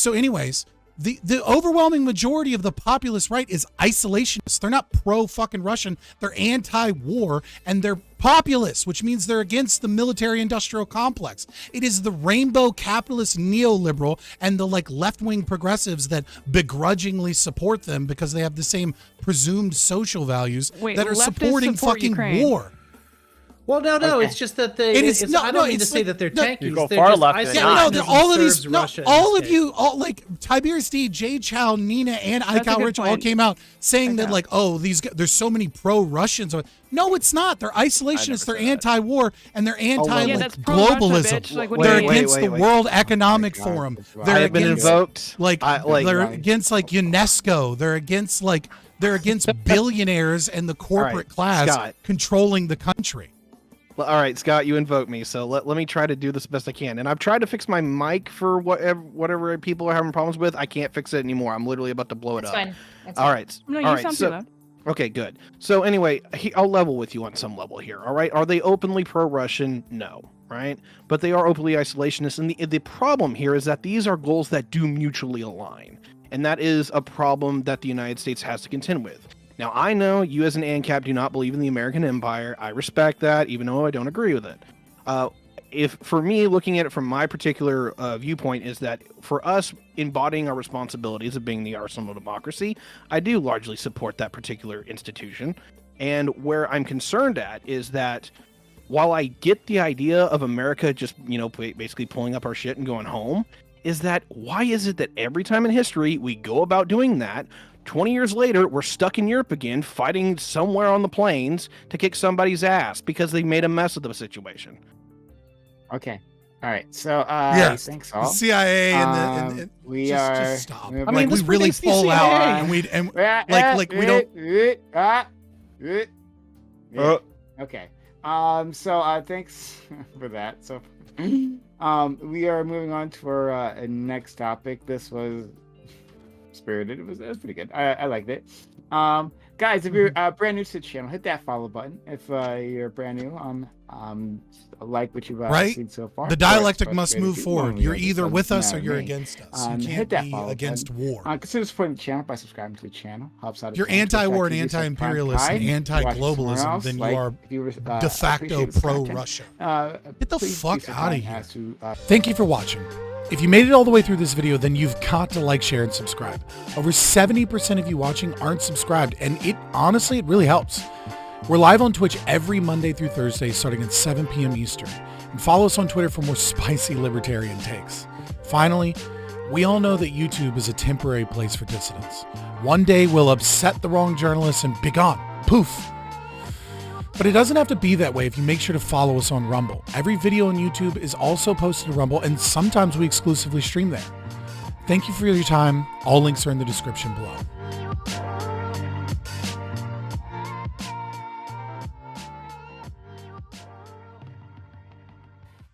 anyways, The overwhelming majority of the populist right is isolationists. They're not pro-fucking Russian. They're anti-war, and they're populist, which means they're against the military-industrial complex. It is the rainbow capitalist neoliberal and the like left-wing progressives that begrudgingly support them because they have the same presumed social values that are leftists supporting support fucking Ukraine. war. Well, no, it's just that they. It is I don't mean to say that they're tankies. You go they're far just left and isolationism all of these, serves Russia all of instead. you, all like Tiberius D, Jay Chow, Nina, and That's a Ike good Rich all point. came out saying that know. like, oh, there's so many pro-Russians. No, it's not. They're isolationists. They're said that. anti-war, and they're anti Yeah, like that's pro-Russia, globalism. bitch. Like, what They're do you mean? against the World Economic Oh my God, Forum. that's right. They're I have been against invoked. like like they're Right. against like UNESCO. They're against billionaires and the corporate right, class Scott. controlling the country. Well, all right, Scott, you invoked me, so let me try to do this best I can. And I've tried to fix my mic for whatever people are having problems with. I can't fix it anymore. I'm literally about to blow it It's up. fine. It's All fine. right. No, all you right, sound so, too loud. Okay, good. So anyway, I'll level with you on some level here. All right, are they openly pro-Russian? No, right? But they are openly isolationist, and the problem here is that these are goals that do mutually align, and that is a problem that the United States has to contend with. Now, I know you as an ANCAP do not believe in the American empire. I respect that, even though I don't agree with it. If for me, looking at it from my particular viewpoint, is that for us embodying our responsibilities of being the arsenal of democracy, I do largely support that particular institution. And where I'm concerned at is that while I get the idea of America just, basically pulling up our shit and going home, is that why is it that every time in history we go about doing that, 20 years later, we're stuck in Europe again, fighting somewhere on the plains to kick somebody's ass because they made a mess of the situation? Okay. All right. So, Yes. thanks The all. CIA and We just, are. just stop. we're- Like, mean, we this really predates the pull out CIA. and we don't. Okay. So thanks for that. So we are moving on to our next topic. This was spirited. It was pretty good. I liked it. Guys, if you're brand new to the channel, hit that follow button. If you're brand new, like what you've Right? seen so far. The Of course, dialectic but must if move you forward. want, You're it either doesn't with us or matter you're to me. against us. You hit can't that be follow against button. war. Consider supporting the channel by subscribing to the channel. Helps out. a You're ton. Twitch anti-war and activities like anti-imperialist and Prime Time. If you're watching somewhere anti-globalism, else, then like, you are if you, de facto appreciate this content, pro-Russia. Get the fuck outta here. To, Thank you for watching. If you made it all the way through this video, then you've got to like, share, and subscribe. Over 70% of you watching aren't subscribed, and it really helps. We're live on Twitch every Monday through Thursday starting at 7 p.m. Eastern. And follow us on Twitter for more spicy libertarian takes. Finally, we all know that YouTube is a temporary place for dissidents. One day we'll upset the wrong journalists and be gone. Poof. But it doesn't have to be that way if you make sure to follow us on Rumble. Every video on YouTube is also posted to Rumble, and sometimes we exclusively stream there. Thank you for your time. All links are in the description below.